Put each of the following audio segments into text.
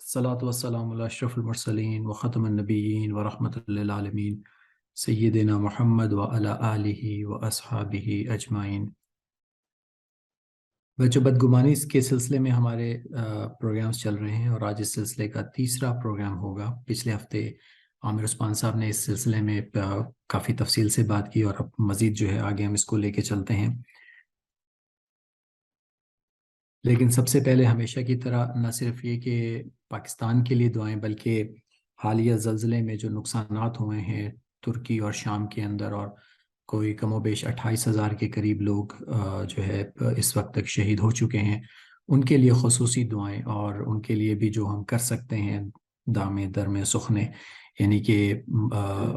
الصلاة والسلام على أشرف المرسلين وختم النبيين ورحمة للعالمين سیدنا محمد وعلى آلہ وأصحابہ اجمعین۔ بچوں، بدگمانی کے سلسلے میں ہمارے پروگرامز چل رہے ہیں، اور آج اس سلسلے کا تیسرا پروگرام ہوگا۔ پچھلے ہفتے عامر عثمان صاحب نے اس سلسلے میں کافی تفصیل سے بات کی، اور اب مزید جو ہے آگے ہم اس کو لے کے چلتے ہیں۔ لیکن سب سے پہلے ہمیشہ کی طرح نہ صرف یہ کہ پاکستان کے لیے دعائیں، بلکہ حالیہ زلزلے میں جو نقصانات ہوئے ہیں ترکی اور شام کے اندر، اور کوئی کم و بیش 28,000 کے قریب لوگ جو ہے اس وقت تک شہید ہو چکے ہیں، ان کے لیے خصوصی دعائیں، اور ان کے لیے بھی جو ہم کر سکتے ہیں دامے درمے سخنے، یعنی کہ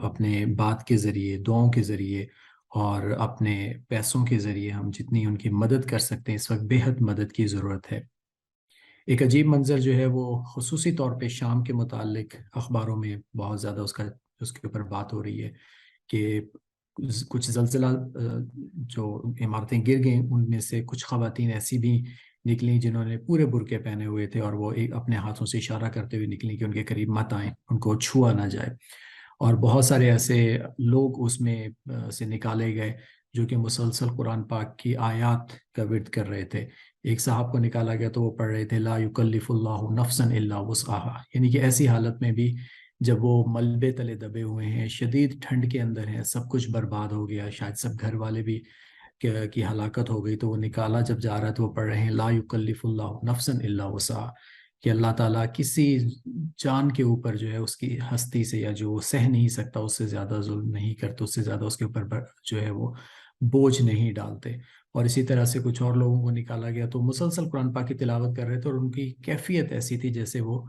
اپنے بات کے ذریعے، دعاؤں کے ذریعے اور اپنے پیسوں کے ذریعے ہم جتنی ان کی مدد کر سکتے ہیں۔ اس وقت بے حد مدد کی ضرورت ہے۔ ایک عجیب منظر جو ہے وہ خصوصی طور پہ شام کے متعلق اخباروں میں بہت زیادہ اس کے اوپر بات ہو رہی ہے کہ کچھ زلزلہ جو عمارتیں گر گئیں، ان میں سے کچھ خواتین ایسی بھی نکلیں جنہوں نے پورے برقعے پہنے ہوئے تھے، اور وہ اپنے ہاتھوں سے اشارہ کرتے ہوئے نکلیں کہ ان کے قریب مت آئیں، ان کو چھوا نہ جائے۔ اور بہت سارے ایسے لوگ اس میں سے نکالے گئے جو کہ مسلسل قرآن پاک کی آیات کا ورد کر رہے تھے۔ ایک صاحب کو نکالا گیا تو وہ پڑھ رہے تھے لا یکلف اللہ نفسا الا وسعها، یعنی کہ ایسی حالت میں بھی جب وہ ملبے تلے دبے ہوئے ہیں، شدید ٹھنڈ کے اندر ہیں، سب کچھ برباد ہو گیا، شاید سب گھر والے بھی کی ہلاکت ہو گئی، تو وہ نکالا جب جا رہا ہے تو وہ پڑھ رہے ہیں لا یکلف اللہ نفسا الا وسعها، کہ اللہ تعالیٰ کسی جان کے اوپر جو ہے اس کی ہستی سے، یا جو وہ سہ نہیں سکتا اس سے زیادہ ظلم نہیں کرتے، اس سے زیادہ اس کے اوپر جو ہے وہ بوجھ نہیں ڈالتے۔ اور اسی طرح سے کچھ اور لوگوں کو نکالا گیا تو مسلسل قرآن پاک کی تلاوت کر رہے تھے، اور ان کی کیفیت ایسی تھی جیسے وہ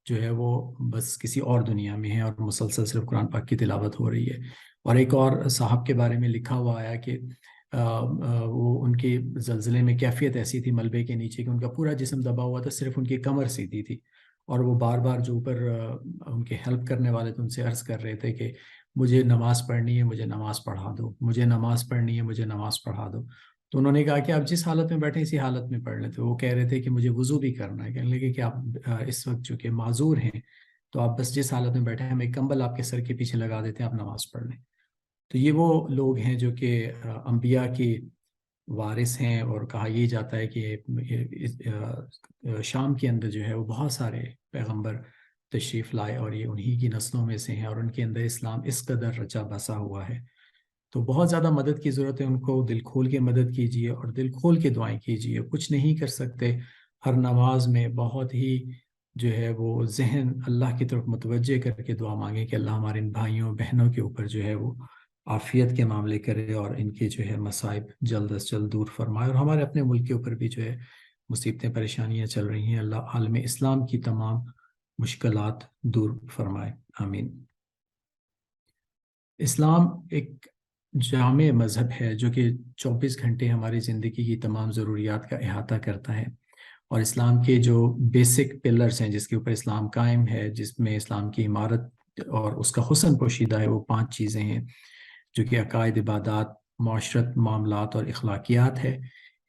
جو ہے وہ بس کسی اور دنیا میں ہے، اور مسلسل صرف قرآن پاک کی تلاوت ہو رہی ہے۔ اور ایک اور صاحب کے بارے میں لکھا ہوا آیا کہ وہ ان کی زلزلے میں کیفیت ایسی تھی ملبے کے نیچے کہ ان کا پورا جسم دبا ہوا تھا، صرف ان کی کمر سیدھی تھی، اور وہ بار بار جو اوپر ان کے ہیلپ کرنے والے تھے ان سے عرض کر رہے تھے کہ مجھے نماز پڑھنی ہے، مجھے نماز پڑھا دو، مجھے نماز پڑھنی ہے، مجھے نماز پڑھا دو۔ تو انہوں نے کہا کہ آپ جس حالت میں بیٹھے اسی حالت میں پڑھ لیتے۔ وہ کہہ رہے تھے کہ مجھے وضو بھی کرنا ہے، کہنے لگے کہ آپ اس وقت چونکہ معذور ہیں تو آپ بس جس حالت میں بیٹھے ہیں، ہم ایک کمبل آپ کے سر کے پیچھے لگا دیتے ہیں، آپ نماز پڑھ لیں۔ تو یہ وہ لوگ ہیں جو کہ انبیاء کی وارث ہیں، اور کہا یہ جاتا ہے کہ شام کے اندر جو ہے وہ بہت سارے پیغمبر تشریف لائے، اور یہ انہی کی نسلوں میں سے ہیں، اور ان کے اندر اسلام اس قدر رچا بسا ہوا ہے۔ تو بہت زیادہ مدد کی ضرورت ہے، ان کو دل کھول کے مدد کیجیے اور دل کھول کے دعائیں کیجیے۔ کچھ نہیں کر سکتے، ہر نماز میں بہت ہی جو ہے وہ ذہن اللہ کی طرف متوجہ کر کے دعا مانگے کہ اللہ ہمارے ان بھائیوں بہنوں کے اوپر جو ہے وہ عافیت کے معاملے کرے، اور ان کے جو ہے مصائب جلد از جلد دور فرمائے، اور ہمارے اپنے ملک کے اوپر بھی جو ہے مصیبتیں پریشانیاں چل رہی ہیں، اللہ عالم اسلام کی تمام مشکلات دور فرمائے، آمین۔ اسلام ایک جامع مذہب ہے جو کہ 24 گھنٹے ہماری زندگی کی تمام ضروریات کا احاطہ کرتا ہے، اور اسلام کے جو بیسک پلرز ہیں جس کے اوپر اسلام قائم ہے، جس میں اسلام کی عمارت اور اس کا حسن پوشیدہ ہے، وہ 5 چیزیں ہیں جو کہ عقائد، عبادات، معاشرت، معاملات اور اخلاقیات ہے۔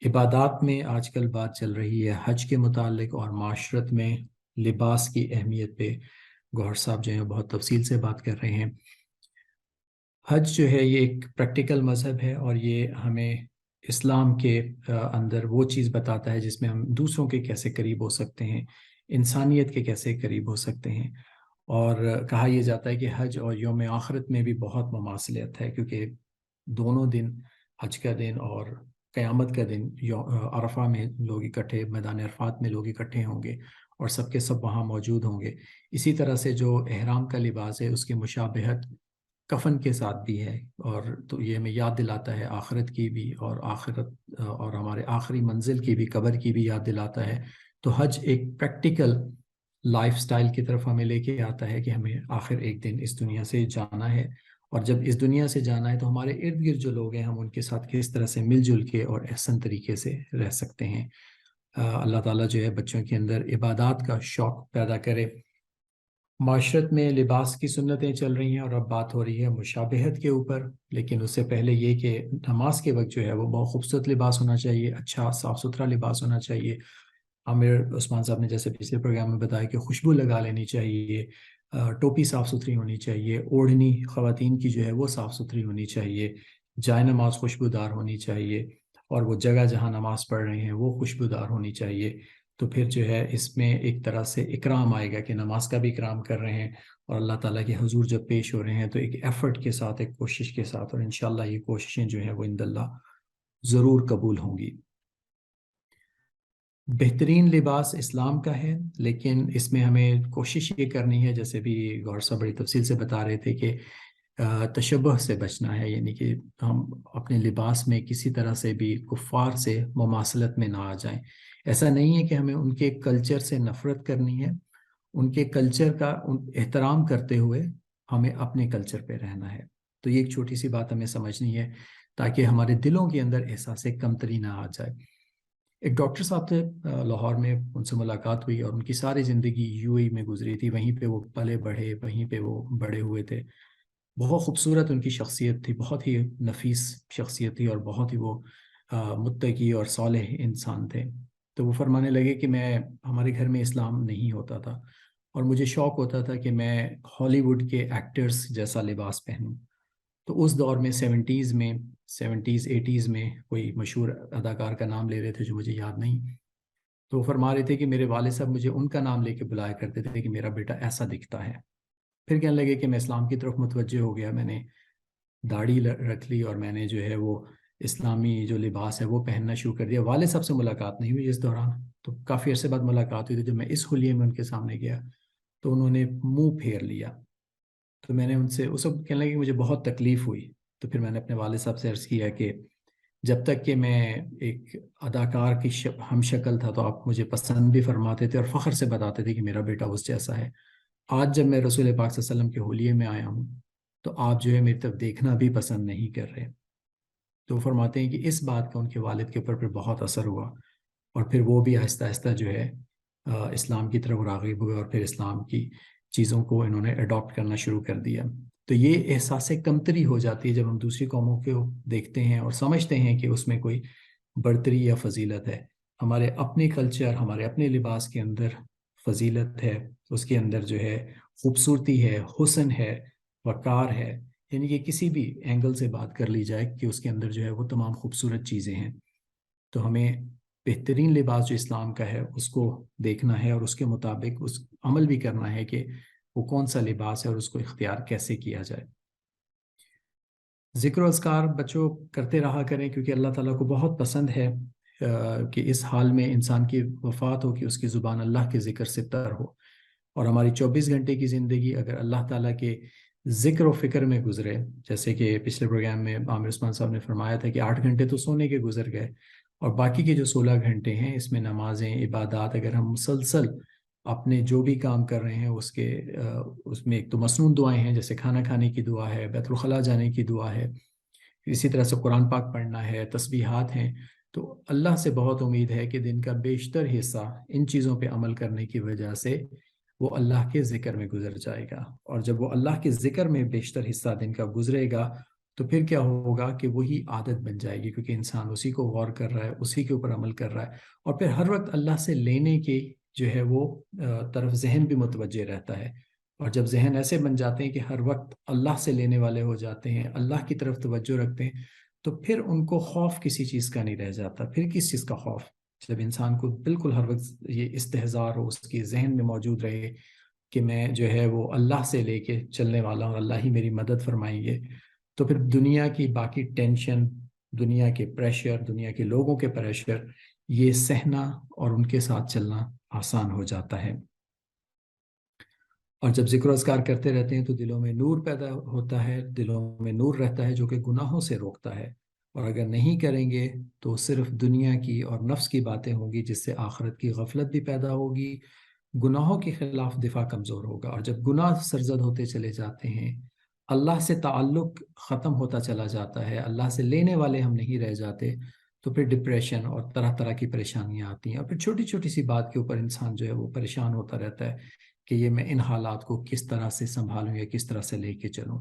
عبادات میں آج کل بات چل رہی ہے حج کے متعلق، اور معاشرت میں لباس کی اہمیت پہ گوہر صاحب جو ہیں بہت تفصیل سے بات کر رہے ہیں۔ حج جو ہے یہ ایک پریکٹیکل مذہب ہے، اور یہ ہمیں اسلام کے اندر وہ چیز بتاتا ہے جس میں ہم دوسروں کے کیسے قریب ہو سکتے ہیں، انسانیت کے کیسے قریب ہو سکتے ہیں۔ اور کہا یہ جاتا ہے کہ حج اور یوم آخرت میں بھی بہت مماثلت ہے، کیونکہ دونوں دن، حج کا دن اور قیامت کا دن، عرفہ میں لوگ اکٹھے، میدان عرفات میں لوگ اکٹھے ہوں گے، اور سب کے سب وہاں موجود ہوں گے۔ اسی طرح سے جو احرام کا لباس ہے اس کی مشابہت کفن کے ساتھ بھی ہے، اور تو یہ ہمیں یاد دلاتا ہے آخرت کی بھی، اور آخرت اور ہمارے آخری منزل کی بھی، قبر کی بھی یاد دلاتا ہے۔ تو حج ایک پریکٹیکل لائف سٹائل کی طرف ہمیں لے کے آتا ہے کہ ہمیں آخر ایک دن اس دنیا سے جانا ہے، اور جب اس دنیا سے جانا ہے تو ہمارے ارد گرد جو لوگ ہیں ہم ان کے ساتھ کس طرح سے مل جل کے اور احسن طریقے سے رہ سکتے ہیں۔ اللہ تعالیٰ جو ہے بچوں کے اندر عبادات کا شوق پیدا کرے۔ معاشرت میں لباس کی سنتیں چل رہی ہیں، اور اب بات ہو رہی ہے مشابہت کے اوپر، لیکن اس سے پہلے یہ کہ نماز کے وقت جو ہے وہ بہت خوبصورت لباس ہونا چاہیے، اچھا صاف ستھرا لباس ہونا چاہیے، عامر عثمان صاحب نے جیسے پچھلے پروگرام میں بتایا کہ خوشبو لگا لینی چاہیے، ٹوپی صاف ستھری ہونی چاہیے، اوڑھنی خواتین کی جو ہے وہ صاف ستھری ہونی چاہیے، جائے نماز خوشبودار ہونی چاہیے، اور وہ جگہ جہاں نماز پڑھ رہے ہیں وہ خوشبودار ہونی چاہیے۔ تو پھر جو ہے اس میں ایک طرح سے اکرام آئے گا کہ نماز کا بھی اکرام کر رہے ہیں، اور اللہ تعالیٰ کے حضور جب پیش ہو رہے ہیں تو ایک ایفرٹ کے ساتھ، ایک کوشش کے ساتھ، اور انشاءاللہ یہ کوششیں جو ہیں وہ عند اللہ ضرور قبول ہوں گی۔ بہترین لباس اسلام کا ہے، لیکن اس میں ہمیں کوشش یہ کرنی ہے، جیسے بھی گور صاحب بڑی تفصیل سے بتا رہے تھے، کہ تشبہ سے بچنا ہے، یعنی کہ ہم اپنے لباس میں کسی طرح سے بھی کفار سے مماثلت میں نہ آ جائیں۔ ایسا نہیں ہے کہ ہمیں ان کے کلچر سے نفرت کرنی ہے، ان کے کلچر کا احترام کرتے ہوئے ہمیں اپنے کلچر پہ رہنا ہے۔ تو یہ ایک چھوٹی سی بات ہمیں سمجھنی ہے تاکہ ہمارے دلوں کے اندر احساس کمتری نہ آ جائے۔ ایک ڈاکٹر صاحب تھے لاہور میں، ان سے ملاقات ہوئی، اور ان کی ساری زندگی یو اے میں گزری تھی، وہیں پہ وہ پلے بڑھے، وہیں پہ وہ بڑے ہوئے تھے۔ بہت خوبصورت ان کی شخصیت تھی، بہت ہی نفیس شخصیت تھی، اور بہت ہی وہ متقی اور صالح انسان تھے۔ تو وہ فرمانے لگے کہ ہمارے گھر میں اسلام نہیں ہوتا تھا، اور مجھے شوق ہوتا تھا کہ میں ہالی ووڈ کے ایکٹرز جیسا لباس پہنوں۔ تو اس دور میں سیونٹیز ایٹیز میں کوئی مشہور اداکار کا نام لے رہے تھے جو مجھے یاد نہیں، تو وہ فرما رہے تھے کہ میرے والد صاحب مجھے ان کا نام لے کے بلایا کرتے تھے کہ میرا بیٹا ایسا دکھتا ہے۔ پھر کہنے لگے کہ میں اسلام کی طرف متوجہ ہو گیا، میں نے داڑھی رکھ لی، اور میں نے جو ہے وہ اسلامی جو لباس ہے وہ پہننا شروع کر دیا۔ والد صاحب سے ملاقات نہیں ہوئی اس دوران، تو کافی عرصے بعد ملاقات ہوئی تھی، جب میں اس حلیے میں ان کے سامنے گیا تو انہوں نے منہ پھیر لیا۔ تو میں نے ان سے اس وقت کہنے لگا کہ مجھے بہت تکلیف ہوئی۔ تو پھر میں نے اپنے والد صاحب سے عرض کیا کہ جب تک کہ میں ایک اداکار کی ہم شکل تھا تو آپ مجھے پسند بھی فرماتے تھے اور فخر سے بتاتے تھے کہ میرا بیٹا اس جیسا ہے۔ آج جب میں رسول پاک صلی اللہ علیہ وسلم کے حلیے میں آیا ہوں تو آپ جو ہے میری طرف دیکھنا بھی پسند نہیں کر رہے۔ تو وہ فرماتے ہیں کہ اس بات کا ان کے والد کے اوپر پھر بہت اثر ہوا، اور پھر وہ بھی آہستہ آہستہ جو ہے اسلام کی طرف راغب ہوئے، اور پھر اسلام کی چیزوں کو انہوں نے اڈاپٹ کرنا شروع کر دیا۔ تو یہ احساس کمتری ہو جاتی ہے جب ہم دوسری قوموں کو دیکھتے ہیں اور سمجھتے ہیں کہ اس میں کوئی برتری یا فضیلت ہے۔ ہمارے اپنے کلچر، ہمارے اپنے لباس کے اندر فضیلت ہے، اس کے اندر جو ہے خوبصورتی ہے، حسن ہے، وقار ہے، یعنی کہ کسی بھی اینگل سے بات کر لی جائے کہ اس کے اندر جو ہے وہ تمام خوبصورت چیزیں ہیں۔ تو ہمیں بہترین لباس جو اسلام کا ہے اس کو دیکھنا ہے، اور اس کے مطابق اس عمل بھی کرنا ہے کہ وہ کون سا لباس ہے اور اس کو اختیار کیسے کیا جائے۔ ذکر و اذکار بچوں کرتے رہا کریں، کیونکہ اللہ تعالیٰ کو بہت پسند ہے کہ اس حال میں انسان کی وفات ہو کہ اس کی زبان اللہ کے ذکر سے تر ہو، اور ہماری 24 گھنٹے کی زندگی اگر اللہ تعالیٰ کے ذکر و فکر میں گزرے، جیسے کہ پچھلے پروگرام میں عامر عثمان صاحب نے فرمایا تھا کہ 8 گھنٹے تو سونے کے گزر گئے، اور باقی کے جو 16 گھنٹے ہیں اس میں نمازیں، عبادات، اگر ہم مسلسل اپنے جو بھی کام کر رہے ہیں اس میں ایک تو مسنون دعائیں ہیں، جیسے کھانا کھانے کی دعا ہے، بیت الخلاء جانے کی دعا ہے، اسی طرح سے قرآن پاک پڑھنا ہے، تسبیحات ہیں، تو اللہ سے بہت امید ہے کہ دن کا بیشتر حصہ ان چیزوں پہ عمل کرنے کی وجہ سے وہ اللہ کے ذکر میں گزر جائے گا، اور جب وہ اللہ کے ذکر میں بیشتر حصہ دن کا گزرے گا تو پھر کیا ہوگا کہ وہی عادت بن جائے گی، کیونکہ انسان اسی کو غور کر رہا ہے، اسی کے اوپر عمل کر رہا ہے، اور پھر ہر وقت اللہ سے لینے کی جو ہے وہ طرف ذہن بھی متوجہ رہتا ہے۔ اور جب ذہن ایسے بن جاتے ہیں کہ ہر وقت اللہ سے لینے والے ہو جاتے ہیں، اللہ کی طرف توجہ رکھتے ہیں، تو پھر ان کو خوف کسی چیز کا نہیں رہ جاتا۔ پھر کس چیز کا خوف؟ جب انسان کو بالکل ہر وقت یہ استحضار ہو، اس کے ذہن میں موجود رہے کہ میں جو ہے وہ اللہ سے لے کے چلنے والا ہوں، اللہ ہی میری مدد فرمائیں گے، تو پھر دنیا کی باقی ٹینشن، دنیا کے پریشر، دنیا کے لوگوں کے پریشر، یہ سہنا اور ان کے ساتھ چلنا آسان ہو جاتا ہے۔ اور جب ذکر و اذکار کرتے رہتے ہیں تو دلوں میں نور پیدا ہوتا ہے، دلوں میں نور رہتا ہے جو کہ گناہوں سے روکتا ہے، اور اگر نہیں کریں گے تو صرف دنیا کی اور نفس کی باتیں ہوں گی، جس سے آخرت کی غفلت بھی پیدا ہوگی، گناہوں کے خلاف دفاع کمزور ہوگا، اور جب گناہ سرزد ہوتے چلے جاتے ہیں، اللہ سے تعلق ختم ہوتا چلا جاتا ہے، اللہ سے لینے والے ہم نہیں رہ جاتے، تو پھر ڈپریشن اور طرح طرح کی پریشانیاں آتی ہیں، اور پھر چھوٹی چھوٹی سی بات کے اوپر انسان جو ہے وہ پریشان ہوتا رہتا ہے کہ یہ میں ان حالات کو کس طرح سے سنبھالوں یا کس طرح سے لے کے چلوں۔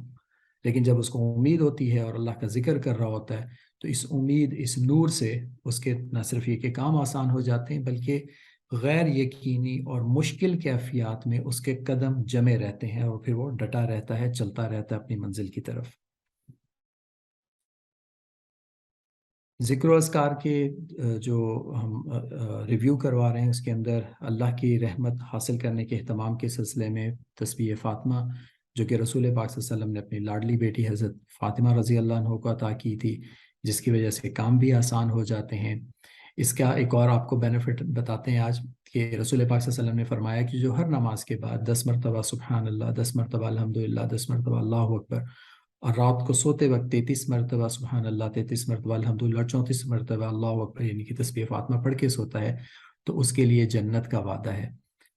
لیکن جب اس کو امید ہوتی ہے اور اللہ کا ذکر کر رہا ہوتا ہے تو اس امید، اس نور سے اس کے نہ صرف یہ کہ کام آسان ہو جاتے ہیں، بلکہ غیر یقینی اور مشکل کیفیات میں اس کے قدم جمے رہتے ہیں اور پھر وہ ڈٹا رہتا ہے، چلتا رہتا ہے اپنی منزل کی طرف۔ ذکر و اذکار کے جو ہم ریویو کروا رہے ہیں اس کے اندر اللہ کی رحمت حاصل کرنے کے اہتمام کے سلسلے میں تسبیح فاطمہ، جو کہ رسول پاک صلی اللہ علیہ وسلم نے اپنی لاڈلی بیٹی حضرت فاطمہ رضی اللہ عنہ کو عطا کی تھی، جس کی وجہ سے کام بھی آسان ہو جاتے ہیں۔ اس کا ایک اور آپ کو بینیفٹ بتاتے ہیں آج، کہ رسول پاک صلی اللہ علیہ وسلم نے فرمایا کہ جو ہر نماز کے بعد 10 مرتبہ سبحان اللہ، 10 مرتبہ الحمدللہ، 10 مرتبہ اللہ اکبر، اور رات کو سوتے وقت 33 مرتبہ سبحان اللہ، 33 مرتبہ الحمدللہ، 34 مرتبہ اللہ اکبر، یعنی کہ تسبیح فاطمہ پڑھ کے سوتا ہے، تو اس کے لیے جنت کا وعدہ ہے۔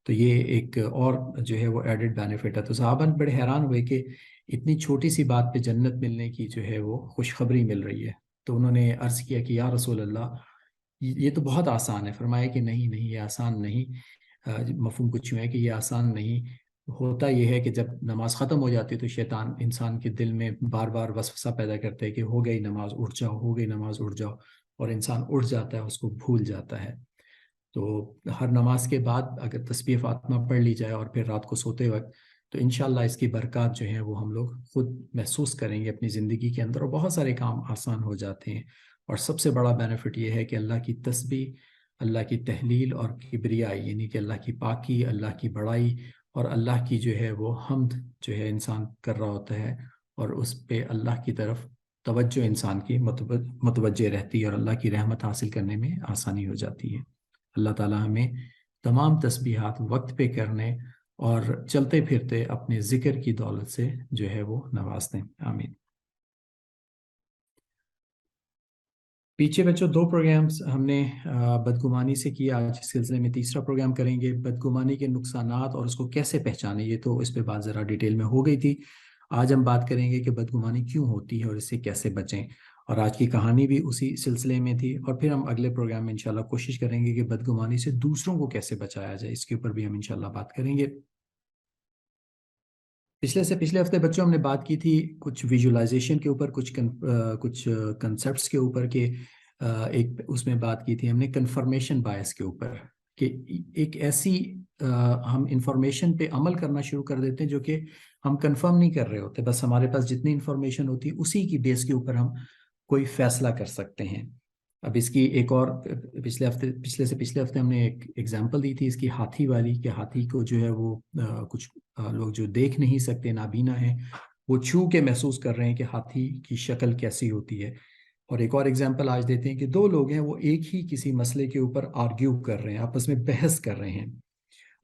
تو یہ ایک اور جو ہے وہ ایڈڈ بینیفٹ ہے۔ تو صحابہ بڑے حیران ہوئے کہ اتنی چھوٹی سی بات پہ جنت ملنے کی جو ہے وہ خوشخبری مل رہی ہے۔ تو انہوں نے عرض کیا کہ یا رسول اللہ، یہ تو بہت آسان ہے۔ فرمایا کہ نہیں یہ آسان نہیں۔ مفہوم کچھ ہے کہ یہ آسان نہیں، ہوتا یہ ہے کہ جب نماز ختم ہو جاتی ہے تو شیطان انسان کے دل میں بار بار وسوسہ پیدا کرتا ہے کہ ہو گئی نماز، اٹھ جاؤ، ہو گئی نماز، اٹھ جاؤ، اور انسان اٹھ جاتا ہے، اس کو بھول جاتا ہے۔ تو ہر نماز کے بعد اگر تسبیح فاطمہ پڑھ لی جائے اور پھر رات کو سوتے وقت، تو انشاءاللہ اس کی برکات جو ہیں وہ ہم لوگ خود محسوس کریں گے اپنی زندگی کے اندر، اور بہت سارے کام آسان ہو جاتے ہیں۔ اور سب سے بڑا بینیفٹ یہ ہے کہ اللہ کی تسبیح، اللہ کی تحلیل اور کبریائی، یعنی کہ اللہ کی پاکی، اللہ کی بڑائی اور اللہ کی جو ہے وہ حمد جو ہے انسان کر رہا ہوتا ہے، اور اس پہ اللہ کی طرف توجہ انسان کی متوجہ رہتی ہے، اور اللہ کی رحمت حاصل کرنے میں آسانی ہو جاتی ہے۔ اللہ تعالی ہمیں تمام تسبیحات وقت پہ کرنے اور چلتے پھرتے اپنے ذکر کی دولت سے جو ہے وہ نواز دیں، آمین۔ پیچھے بچوں 2 پروگرامز ہم نے بدگمانی سے کیا، آج اس سلسلے میں تیسرا پروگرام کریں گے، بدگمانی کے نقصانات اور اس کو کیسے پہچانے۔ یہ تو اس پہ بات ذرا ڈیٹیل میں ہو گئی تھی۔ آج ہم بات کریں گے کہ بدگمانی کیوں ہوتی ہے اور اس سے کیسے بچیں، اور آج کی کہانی بھی اسی سلسلے میں تھی، اور پھر ہم اگلے پروگرام میں انشاءاللہ کوشش کریں گے کہ بدگمانی سے دوسروں کو کیسے بچایا جائے، اس کے اوپر بھی ہم انشاءاللہ بات کریں گے۔ پچھلے ہفتے بچوں ہم نے بات کی تھی کچھ ویژولائزیشن کے اوپر، کچھ کنسیپٹس کے اوپر، کہ ایک اس میں بات کی تھی ہم نے کنفرمیشن بائس کے اوپر، کہ ایک ایسی ہم انفارمیشن پہ عمل کرنا شروع کر دیتے ہیں جو کہ ہم کنفرم نہیں کر رہے ہوتے، بس ہمارے پاس جتنی انفارمیشن ہوتی ہے اسی کی بیس کے اوپر ہم کوئی فیصلہ کر سکتے ہیں۔ اب اس کی ایک اور پچھلے ہفتے ہم نے ایک ایگزامپل دی تھی اس کی، ہاتھی والی، کہ ہاتھی کو جو ہے وہ کچھ لوگ جو دیکھ نہیں سکتے، نابینا ہیں، وہ چھو کے محسوس کر رہے ہیں کہ ہاتھی کی شکل کیسی ہوتی ہے۔ اور ایک اور ایگزامپل آج دیتے ہیں کہ 2 لوگ ہیں، وہ ایک ہی کسی مسئلے کے اوپر آرگیو کر رہے ہیں، آپس میں بحث کر رہے ہیں۔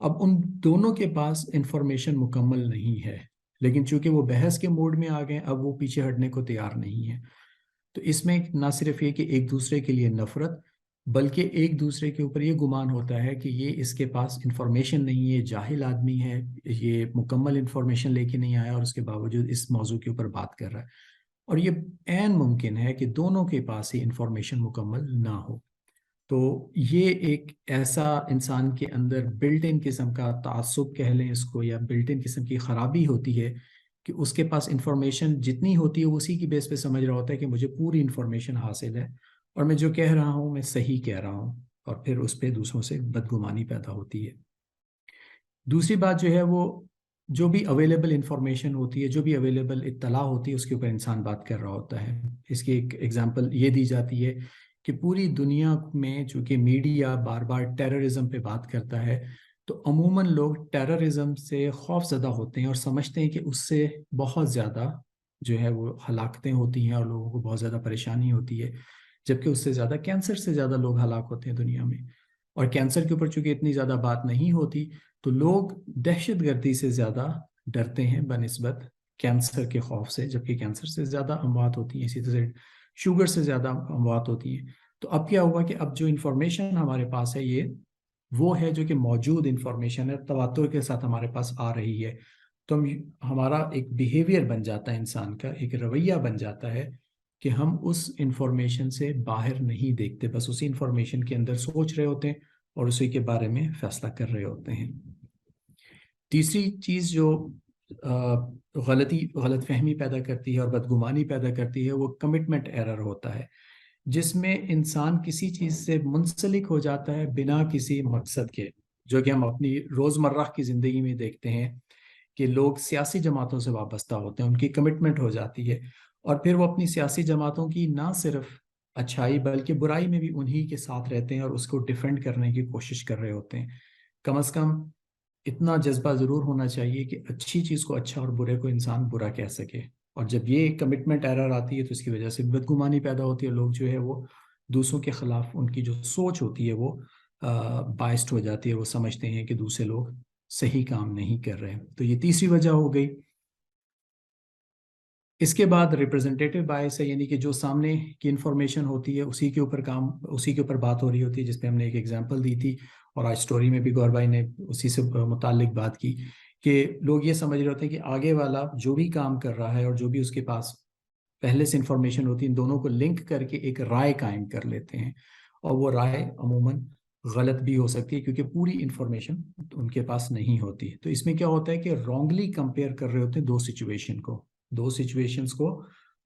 اب ان دونوں کے پاس انفارمیشن مکمل نہیں ہے، لیکن چونکہ وہ بحث کے موڈ میں آ گئے، اب وہ پیچھے ہٹنے کو تیار نہیں ہے۔ تو اس میں نہ صرف یہ کہ ایک دوسرے کے لیے نفرت، بلکہ ایک دوسرے کے اوپر یہ گمان ہوتا ہے کہ یہ اس کے پاس انفارمیشن نہیں ہے، جاہل آدمی ہے، یہ مکمل انفارمیشن لے کے نہیں آیا اور اس کے باوجود اس موضوع کے اوپر بات کر رہا ہے۔ اور یہ عین ممکن ہے کہ دونوں کے پاس ہی انفارمیشن مکمل نہ ہو۔ تو یہ ایک ایسا انسان کے اندر بلٹ ان قسم کا تعصب کہہ لیں اس کو، یا بلٹ ان قسم کی خرابی ہوتی ہے کہ اس کے پاس انفارمیشن جتنی ہوتی ہے وہ اسی کی بیس پہ سمجھ رہا ہوتا ہے کہ مجھے پوری انفارمیشن حاصل ہے اور میں جو کہہ رہا ہوں میں صحیح کہہ رہا ہوں، اور پھر اس پہ دوسروں سے بدگمانی پیدا ہوتی ہے۔ دوسری بات جو ہے وہ جو بھی اویلیبل انفارمیشن ہوتی ہے، جو بھی اویلیبل اطلاع ہوتی ہے، اس کے اوپر انسان بات کر رہا ہوتا ہے۔ اس کی ایک ایگزامپل یہ دی جاتی ہے کہ پوری دنیا میں چونکہ میڈیا بار بار ٹیررزم پہ بات کرتا ہے، تو عموماً لوگ ٹیررزم سے خوف زدہ ہوتے ہیں اور سمجھتے ہیں کہ اس سے بہت زیادہ جو ہے وہ ہلاکتیں ہوتی ہیں اور لوگوں کو بہت زیادہ پریشانی ہوتی ہے، جبکہ اس سے زیادہ کینسر سے زیادہ لوگ ہلاک ہوتے ہیں دنیا میں۔ اور کینسر کے اوپر چونکہ اتنی زیادہ بات نہیں ہوتی، تو لوگ دہشت گردی سے زیادہ ڈرتے ہیں بنسبت کینسر کے خوف سے، جبکہ کینسر سے زیادہ اموات ہوتی ہیں، اسی طرح شوگر سے زیادہ اموات ہوتی ہیں۔ تو اب کیا ہوا کہ اب جو انفارمیشن ہمارے پاس ہے یہ وہ ہے جو کہ موجود انفارمیشن ہے، تواتر کے ساتھ ہمارے پاس آ رہی ہے، تو ہمارا ایک بیہیویئر بن جاتا ہے، انسان کا ایک رویہ بن جاتا ہے کہ ہم اس انفارمیشن سے باہر نہیں دیکھتے، بس اسی انفارمیشن کے اندر سوچ رہے ہوتے ہیں اور اسی کے بارے میں فیصلہ کر رہے ہوتے ہیں۔ تیسری چیز جو غلط فہمی پیدا کرتی ہے اور بدگمانی پیدا کرتی ہے وہ کمٹمنٹ ایرر ہوتا ہے۔ جس میں انسان کسی چیز سے منسلک ہو جاتا ہے بنا کسی مقصد کے، جو کہ ہم اپنی روزمرہ کی زندگی میں دیکھتے ہیں کہ لوگ سیاسی جماعتوں سے وابستہ ہوتے ہیں، ان کی کمٹمنٹ ہو جاتی ہے، اور پھر وہ اپنی سیاسی جماعتوں کی نہ صرف اچھائی بلکہ برائی میں بھی انہی کے ساتھ رہتے ہیں اور اس کو ڈیفینڈ کرنے کی کوشش کر رہے ہوتے ہیں۔ کم از کم اتنا جذبہ ضرور ہونا چاہیے کہ اچھی چیز کو اچھا اور برے کو انسان برا کہہ سکے، اور جب یہ کمٹمنٹ ایرر آتی ہے تو اس کی وجہ سے بدگمانی پیدا ہوتی ہے، لوگ جو ہے وہ دوسروں کے خلاف ان کی جو سوچ ہوتی ہے وہ بائسڈ ہو جاتی ہے، وہ سمجھتے ہیں کہ دوسرے لوگ صحیح کام نہیں کر رہے۔ تو یہ تیسری وجہ ہو گئی۔ اس کے بعد ریپرزنٹیٹیو بائس ہے، یعنی کہ جو سامنے کی انفارمیشن ہوتی ہے اسی کے اوپر بات ہو رہی ہوتی ہے، جس پہ ہم نے ایک ایگزامپل دی تھی، اور آج سٹوری میں بھی گور بھائی نے اسی سے متعلق بات کی کہ لوگ یہ سمجھ رہے ہوتے ہیں کہ آگے والا جو بھی کام کر رہا ہے اور جو بھی اس کے پاس پہلے سے انفارمیشن ہوتی ہے، ان دونوں کو لنک کر کے ایک رائے قائم کر لیتے ہیں، اور وہ رائے عموماً غلط بھی ہو سکتی ہے کیونکہ پوری انفارمیشن ان کے پاس نہیں ہوتی۔ تو اس میں کیا ہوتا ہے کہ رانگلی کمپیئر کر رہے ہوتے ہیں دو سچویشنز کو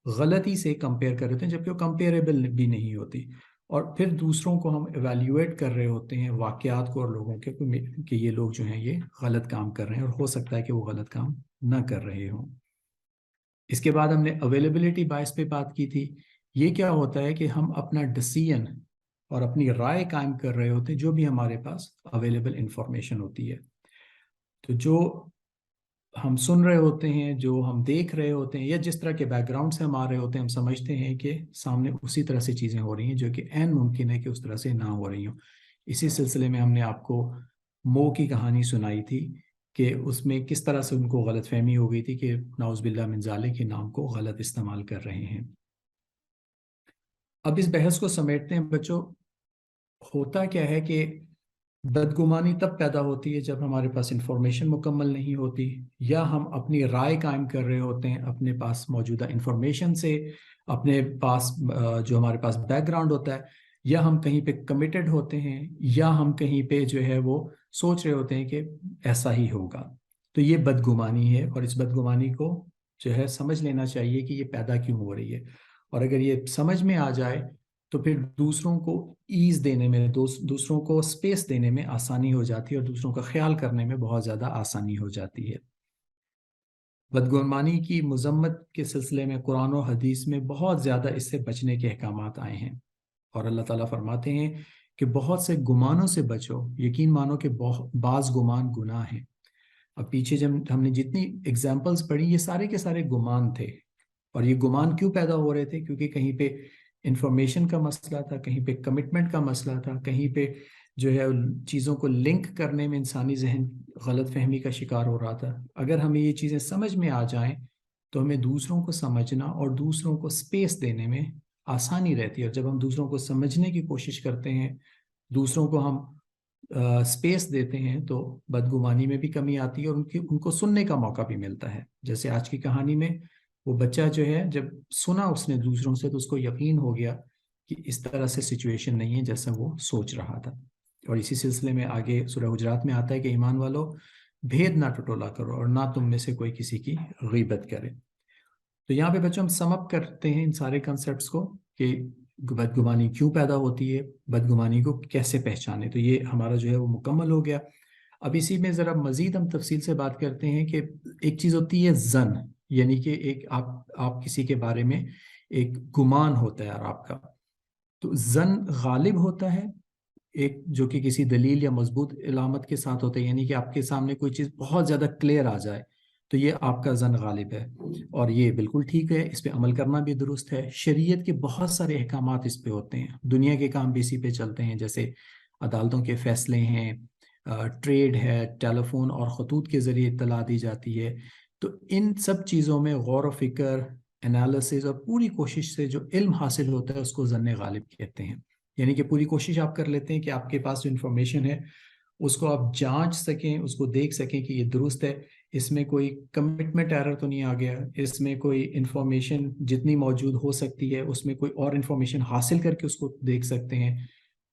غلطی سے کمپیئر کر رہے ہوتے ہیں، جبکہ وہ کمپیریبل بھی نہیں ہوتی، اور پھر دوسروں کو ہم ایویلیویٹ کر رہے ہوتے ہیں، واقعات کو اور لوگوں کے کہ یہ لوگ جو ہیں یہ غلط کام کر رہے ہیں، اور ہو سکتا ہے کہ وہ غلط کام نہ کر رہے ہوں۔ اس کے بعد ہم نے اویلیبلٹی بائس پہ بات کی تھی۔ یہ کیا ہوتا ہے کہ ہم اپنا ڈیسیژن اور اپنی رائے قائم کر رہے ہوتے ہیں جو بھی ہمارے پاس اویلیبل انفارمیشن ہوتی ہے۔ تو جو ہم سن رہے ہوتے ہیں، جو ہم دیکھ رہے ہوتے ہیں، یا جس طرح کے بیک گراؤنڈ سے ہم آ رہے ہوتے ہیں، ہم سمجھتے ہیں کہ سامنے اسی طرح سے چیزیں ہو رہی ہیں، جو کہ عین ممکن ہے کہ اس طرح سے نہ ہو رہی ہوں۔ اسی سلسلے میں ہم نے آپ کو مو کی کہانی سنائی تھی کہ اس میں کس طرح سے ان کو غلط فہمی ہو گئی تھی کہ نعوذ باللہ من ذالک کے نام کو غلط استعمال کر رہے ہیں۔ اب اس بحث کو سمیٹتے ہیں بچوں۔ ہوتا کیا ہے کہ بدگمانی تب پیدا ہوتی ہے جب ہمارے پاس انفارمیشن مکمل نہیں ہوتی، یا ہم اپنی رائے قائم کر رہے ہوتے ہیں اپنے پاس موجودہ انفارمیشن سے، اپنے پاس جو ہمارے پاس بیک گراؤنڈ ہوتا ہے، یا ہم کہیں پہ کمیٹڈ ہوتے ہیں، یا ہم کہیں پہ جو ہے وہ سوچ رہے ہوتے ہیں کہ ایسا ہی ہوگا۔ تو یہ بدگمانی ہے، اور اس بدگمانی کو جو ہے سمجھ لینا چاہیے کہ یہ پیدا کیوں ہو رہی ہے، اور اگر یہ سمجھ میں آ جائے تو پھر دوسروں کو ایز دینے میں، دوسروں کو سپیس دینے میں آسانی ہو جاتی ہے، اور دوسروں کا خیال کرنے میں بہت زیادہ آسانی ہو جاتی ہے۔ بدگمانی کی مذمت کے سلسلے میں قرآن و حدیث میں بہت زیادہ اس سے بچنے کے احکامات آئے ہیں، اور اللہ تعالیٰ فرماتے ہیں کہ بہت سے گمانوں سے بچو، یقین مانو کہ بعض گمان گناہ ہیں۔ اب پیچھے جب ہم نے جتنی اگزامپلز پڑھی، یہ سارے کے سارے گمان تھے، اور یہ گمان کیوں پیدا ہو رہے تھے؟ کیونکہ کہیں پہ انفارمیشن کا مسئلہ تھا، کہیں پہ کمٹمنٹ کا مسئلہ تھا، کہیں پہ جو ہے چیزوں کو لنک کرنے میں انسانی ذہن غلط فہمی کا شکار ہو رہا تھا۔ اگر ہمیں یہ چیزیں سمجھ میں آ جائیں تو ہمیں دوسروں کو سمجھنا اور دوسروں کو سپیس دینے میں آسانی رہتی ہے، اور جب ہم دوسروں کو سمجھنے کی کوشش کرتے ہیں، دوسروں کو ہم سپیس دیتے ہیں، تو بدگمانی میں بھی کمی آتی ہے، اور ان کو سننے کا موقع بھی ملتا ہے۔ جیسے آج کی کہانی میں وہ بچہ جو ہے جب سنا اس نے دوسروں سے، تو اس کو یقین ہو گیا کہ اس طرح سے سچویشن نہیں ہے جیسا وہ سوچ رہا تھا۔ اور اسی سلسلے میں آگے سورہ حجرات میں آتا ہے کہ ایمان والو، بھید نہ ٹٹولا کرو، اور نہ تم میں سے کوئی کسی کی غیبت کرے۔ تو یہاں پہ بچوں ہم سم اپ کرتے ہیں ان سارے کنسیپٹس کو کہ بدگمانی کیوں پیدا ہوتی ہے، بدگمانی کو کیسے پہچانے۔ تو یہ ہمارا جو ہے وہ مکمل ہو گیا۔ اب اسی میں ذرا مزید ہم تفصیل سے بات کرتے ہیں کہ ایک چیز ہوتی ہے ظن، یعنی کہ ایک آپ کسی کے بارے میں ایک گمان ہوتا ہے اور آپ کا، تو ظن غالب ہوتا ہے ایک جو کہ کسی دلیل یا مضبوط علامت کے ساتھ ہوتا ہے، یعنی کہ آپ کے سامنے کوئی چیز بہت زیادہ کلیئر آ جائے تو یہ آپ کا ظن غالب ہے، اور یہ بالکل ٹھیک ہے، اس پہ عمل کرنا بھی درست ہے۔ شریعت کے بہت سارے احکامات اس پہ ہوتے ہیں، دنیا کے کام بھی اسی پہ چلتے ہیں، جیسے عدالتوں کے فیصلے ہیں، ٹریڈ ہے، ٹیلی فون اور خطوط کے ذریعے اطلاع دی جاتی ہے۔ تو ان سب چیزوں میں غور و فکر، انالیسز اور پوری کوشش سے جو علم حاصل ہوتا ہے اس کو ظن غالب کہتے ہیں۔ یعنی کہ پوری کوشش آپ کر لیتے ہیں کہ آپ کے پاس جو انفارمیشن ہے اس کو آپ جانچ سکیں، اس کو دیکھ سکیں کہ یہ درست ہے، اس میں کوئی کمٹمنٹ ایرر تو نہیں آ گیا، اس میں کوئی انفارمیشن جتنی موجود ہو سکتی ہے اس میں کوئی اور انفارمیشن حاصل کر کے اس کو دیکھ سکتے ہیں،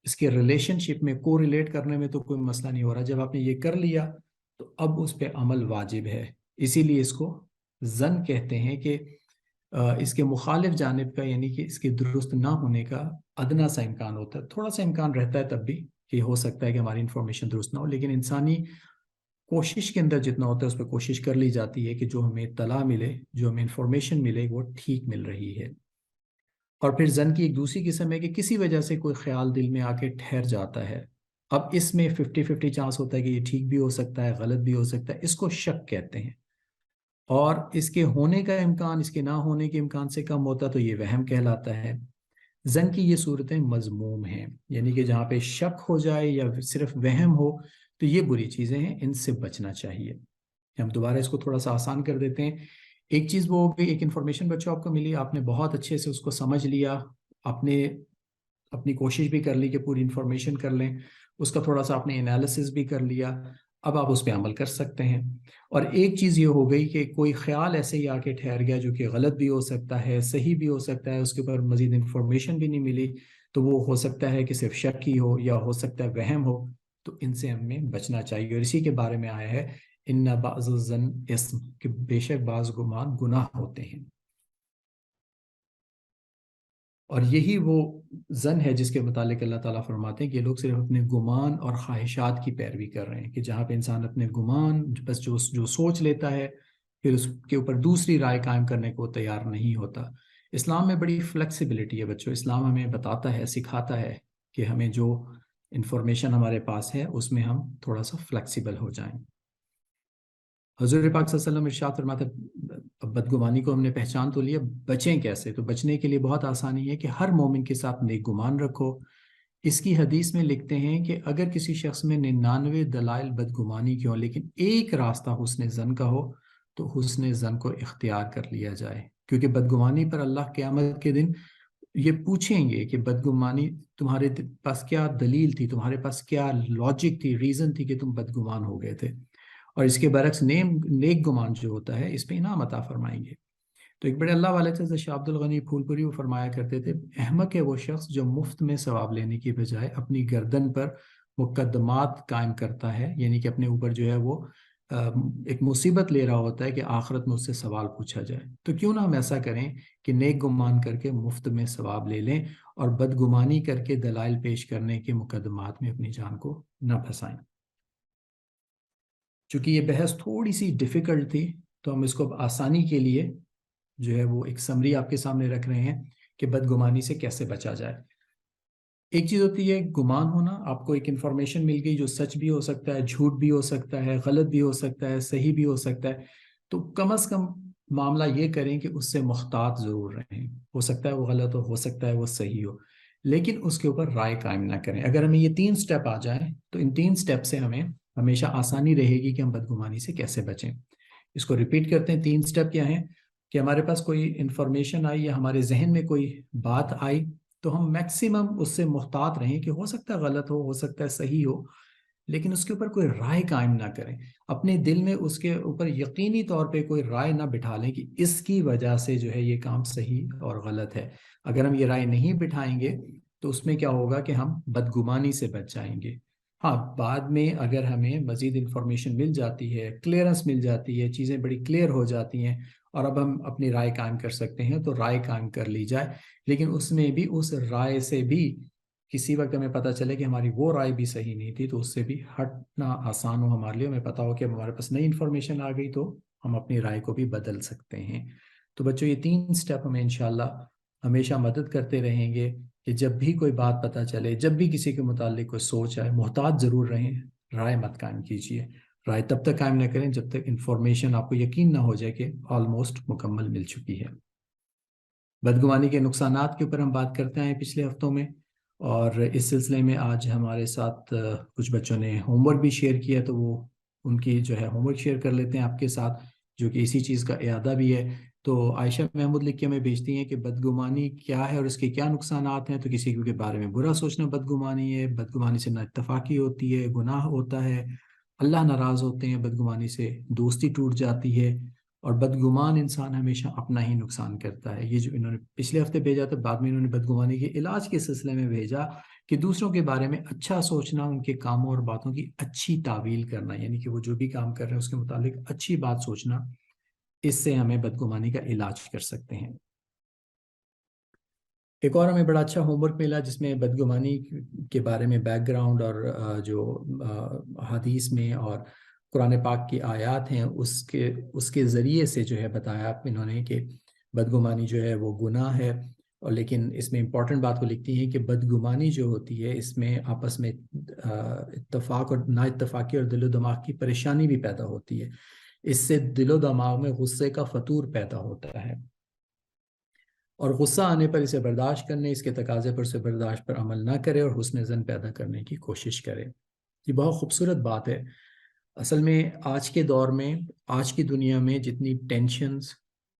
اس کے ریلیشن شپ میں کو ریلیٹ کرنے میں تو کوئی مسئلہ نہیں ہو رہا۔ جب آپ نے یہ کر لیا تو اب اس پہ عمل واجب ہے، اسی لیے اس کو ظن کہتے ہیں کہ اس کے مخالف جانب کا یعنی کہ اس کے درست نہ ہونے کا ادنا سا امکان ہوتا ہے، تھوڑا سا امکان رہتا ہے تب بھی کہ ہو سکتا ہے کہ ہماری انفارمیشن درست نہ ہو، لیکن انسانی کوشش کے اندر جتنا ہوتا ہے اس پہ کوشش کر لی جاتی ہے کہ جو ہمیں اطلاع ملے، جو ہمیں انفارمیشن ملے وہ ٹھیک مل رہی ہے۔ اور پھر زن کی ایک دوسری قسم ہے کہ کسی وجہ سے کوئی خیال دل میں آ کے ٹھہر جاتا ہے، اب اس میں 50-50 چانس ہوتا ہے کہ یہ ٹھیک بھی ہو سکتا ہے، غلط بھی ہو سکتا ہے، اس کو شک کہتے ہیں۔ اور اس کے ہونے کا امکان اس کے نہ ہونے کے امکان سے کم ہوتا تو یہ وہم کہلاتا ہے۔ زن کی یہ صورتیں مذموم ہیں، یعنی کہ جہاں پہ شک ہو جائے یا صرف وہم ہو تو یہ بری چیزیں ہیں، ان سے بچنا چاہیے۔ ہم دوبارہ اس کو تھوڑا سا آسان کر دیتے ہیں۔ ایک چیز وہ ہو گئی، ایک انفارمیشن بچوں آپ کو ملی، آپ نے بہت اچھے سے اس کو سمجھ لیا، آپ نے اپنی کوشش بھی کر لی کہ پوری انفارمیشن کر لیں، اس کا تھوڑا سا آپ نے انالیسس بھی کر لیا، اب آپ اس پہ عمل کر سکتے ہیں۔ اور ایک چیز یہ ہو گئی کہ کوئی خیال ایسے ہی آ کے ٹھہر گیا جو کہ غلط بھی ہو سکتا ہے، صحیح بھی ہو سکتا ہے، اس کے اوپر مزید انفارمیشن بھی نہیں ملی، تو وہ ہو سکتا ہے کہ صرف شک ہی ہو یا ہو سکتا ہے وہم ہو، تو ان سے ہمیں بچنا چاہیے۔ اور اسی کے بارے میں آیا ہے ان بعض الظن اسم، کہ بے شک بعض گمان گناہ ہوتے ہیں۔ اور یہی وہ زن ہے جس کے متعلق اللہ تعالیٰ فرماتے ہیں کہ یہ لوگ صرف اپنے گمان اور خواہشات کی پیروی کر رہے ہیں، کہ جہاں پہ انسان اپنے گمان بس جو سوچ لیتا ہے پھر اس کے اوپر دوسری رائے قائم کرنے کو تیار نہیں ہوتا۔ اسلام میں بڑی فلیکسیبلٹی ہے بچوں، اسلام ہمیں بتاتا ہے، سکھاتا ہے کہ ہمیں جو انفارمیشن ہمارے پاس ہے اس میں ہم تھوڑا سا فلیکسیبل ہو جائیں۔ حضور پاک صلی اللہ علیہ وسلم ارشاد فرماتے بدگمانی کو ہم نے پہچان تو لیا، بچیں کیسے؟ تو بچنے کے لیے بہت آسانی ہے کہ ہر مومن کے ساتھ نیک گمان رکھو۔ اس کی حدیث میں لکھتے ہیں کہ اگر کسی شخص میں 99 دلائل بدگمانی کے ہوں لیکن ایک راستہ حسن زن کا ہو تو حسن زن کو اختیار کر لیا جائے، کیونکہ بدگمانی پر اللہ قیامت کے دن یہ پوچھیں گے کہ بدگمانی تمہارے پاس کیا دلیل تھی، تمہارے پاس کیا لاجک تھی، ریزن تھی کہ تم بدگمان ہو گئے تھے۔ اور اس کے برعکس نیک گمان جو ہوتا ہے اس پہ انعام عطا فرمائیں گے۔ تو ایک بڑے اللہ والے تھے شاہ عبد الغنی پھول پوری، وہ فرمایا کرتے تھے احمق ہے وہ شخص جو مفت میں ثواب لینے کی بجائے اپنی گردن پر مقدمات قائم کرتا ہے، یعنی کہ اپنے اوپر جو ہے وہ ایک مصیبت لے رہا ہوتا ہے کہ آخرت میں اس سے سوال پوچھا جائے۔ تو کیوں نہ ہم ایسا کریں کہ نیک گمان کر کے مفت میں ثواب لے لیں اور بدگمانی کر کے دلائل پیش کرنے کے مقدمات میں اپنی جان کو نہ پھنسائیں۔ چونکہ یہ بحث تھوڑی سی ڈیفیکلٹ تھی تو ہم اس کو آسانی کے لیے جو ہے وہ ایک سمری آپ کے سامنے رکھ رہے ہیں کہ بدگمانی سے کیسے بچا جائے۔ ایک چیز ہوتی ہے گمان ہونا، آپ کو ایک انفارمیشن مل گئی جو سچ بھی ہو سکتا ہے، جھوٹ بھی ہو سکتا ہے، غلط بھی ہو سکتا ہے، صحیح بھی ہو سکتا ہے، تو کم از کم معاملہ یہ کریں کہ اس سے محتاط ضرور رہیں۔ ہو سکتا ہے وہ غلط ہو سکتا ہے وہ صحیح ہو، لیکن اس کے اوپر رائے قائم نہ کریں۔ اگر ہمیں یہ 3 سٹیپ آ جائیں تو ان 3 سٹیپ سے ہمیں ہمیشہ آسانی رہے گی کہ ہم بدگمانی سے کیسے بچیں۔ اس کو ریپیٹ کرتے ہیں، 3 سٹیپ کیا ہیں کہ ہمارے پاس کوئی انفارمیشن آئی یا ہمارے ذہن میں کوئی بات آئی تو ہم میکسیمم اس سے محتاط رہیں کہ ہو سکتا ہے غلط ہو سکتا ہے صحیح ہو، لیکن اس کے اوپر کوئی رائے قائم نہ کریں۔ اپنے دل میں اس کے اوپر یقینی طور پہ کوئی رائے نہ بٹھا لیں کہ اس کی وجہ سے جو ہے یہ کام صحیح اور غلط ہے۔ اگر ہم یہ رائے نہیں بٹھائیں گے تو اس میں کیا ہوگا کہ ہم بدگمانی سے بچ جائیں گے۔ ہاں، بعد میں اگر ہمیں مزید انفارمیشن مل جاتی ہے، کلیئرنس مل جاتی ہے، چیزیں بڑی کلیئر ہو جاتی ہیں اور اب ہم اپنی رائے قائم کر سکتے ہیں تو رائے قائم کر لی جائے، لیکن اس میں بھی اس رائے سے بھی کسی وقت ہمیں پتہ چلے کہ ہماری وہ رائے بھی صحیح نہیں تھی تو اس سے بھی ہٹنا آسان ہو ہمارے لیے، ہمیں پتہ ہو کہ اب ہمارے پاس نئی انفارمیشن آ گئی تو ہم اپنی رائے کو بھی بدل سکتے ہیں۔ تو بچوں یہ 3 سٹیپ ہمیں انشاءاللہ ہمیشہ مدد کرتے رہیں گے کہ جب بھی کوئی بات پتہ چلے، جب بھی کسی کے متعلق کوئی سوچ آئے، محتاط ضرور رہیں، رائے مت قائم کیجیے۔ رائے تب تک قائم نہ کریں جب تک انفارمیشن آپ کو یقین نہ ہو جائے کہ آلموسٹ مکمل مل چکی ہے۔ بدگمانی کے نقصانات کے اوپر ہم بات کرتے ہیں پچھلے ہفتوں میں، اور اس سلسلے میں آج ہمارے ساتھ کچھ بچوں نے ہوم ورک بھی شیئر کیا، تو وہ ان کی جو ہے ہوم ورک شیئر کر لیتے ہیں آپ کے ساتھ، جو کہ اسی چیز کا اعادہ بھی ہے۔ تو عائشہ محمود لکھ کے ہمیں بھیجتی ہیں کہ بدگمانی کیا ہے اور اس کے کیا نقصانات ہیں۔ تو کسی کے بارے میں برا سوچنا بدگمانی ہے، بدگمانی سے نا اتفاقی ہوتی ہے، گناہ ہوتا ہے، اللہ ناراض ہوتے ہیں، بدگمانی سے دوستی ٹوٹ جاتی ہے، اور بدگمان انسان ہمیشہ اپنا ہی نقصان کرتا ہے۔ یہ جو انہوں نے پچھلے ہفتے بھیجا تھا، بعد میں انہوں نے بدگمانی کے علاج کے سلسلے میں بھیجا کہ دوسروں کے بارے میں اچھا سوچنا، ان کے کاموں اور باتوں کی اچھی تعویل کرنا، یعنی کہ وہ جو بھی کام کر رہے ہیں اس کے متعلق اچھی بات سوچنا اس سے ہمیں بدگمانی کا علاج کر سکتے ہیں۔ ایک اور ہمیں بڑا اچھا ہوم ورک ملا جس میں بدگمانی کے بارے میں بیک گراؤنڈ اور جو حدیث میں اور قرآن پاک کی آیات ہیں اس کے ذریعے سے جو ہے بتایا انہوں نے کہ بدگمانی جو ہے وہ گناہ ہے، اور لیکن اس میں امپورٹنٹ بات وہ لکھتی ہیں کہ بدگمانی جو ہوتی ہے اس میں آپس میں اتفاق اور نا اتفاقی اور دل و دماغ کی پریشانی بھی پیدا ہوتی ہے۔ اس سے دل و دماغ میں غصے کا فطور پیدا ہوتا ہے، اور غصہ آنے پر اسے برداشت کرنے، اس کے تقاضے پر اسے برداشت پر عمل نہ کرے اور حسن زن پیدا کرنے کی کوشش کرے۔ یہ بہت خوبصورت بات ہے۔ اصل میں آج کے دور میں، آج کی دنیا میں جتنی ٹینشنز،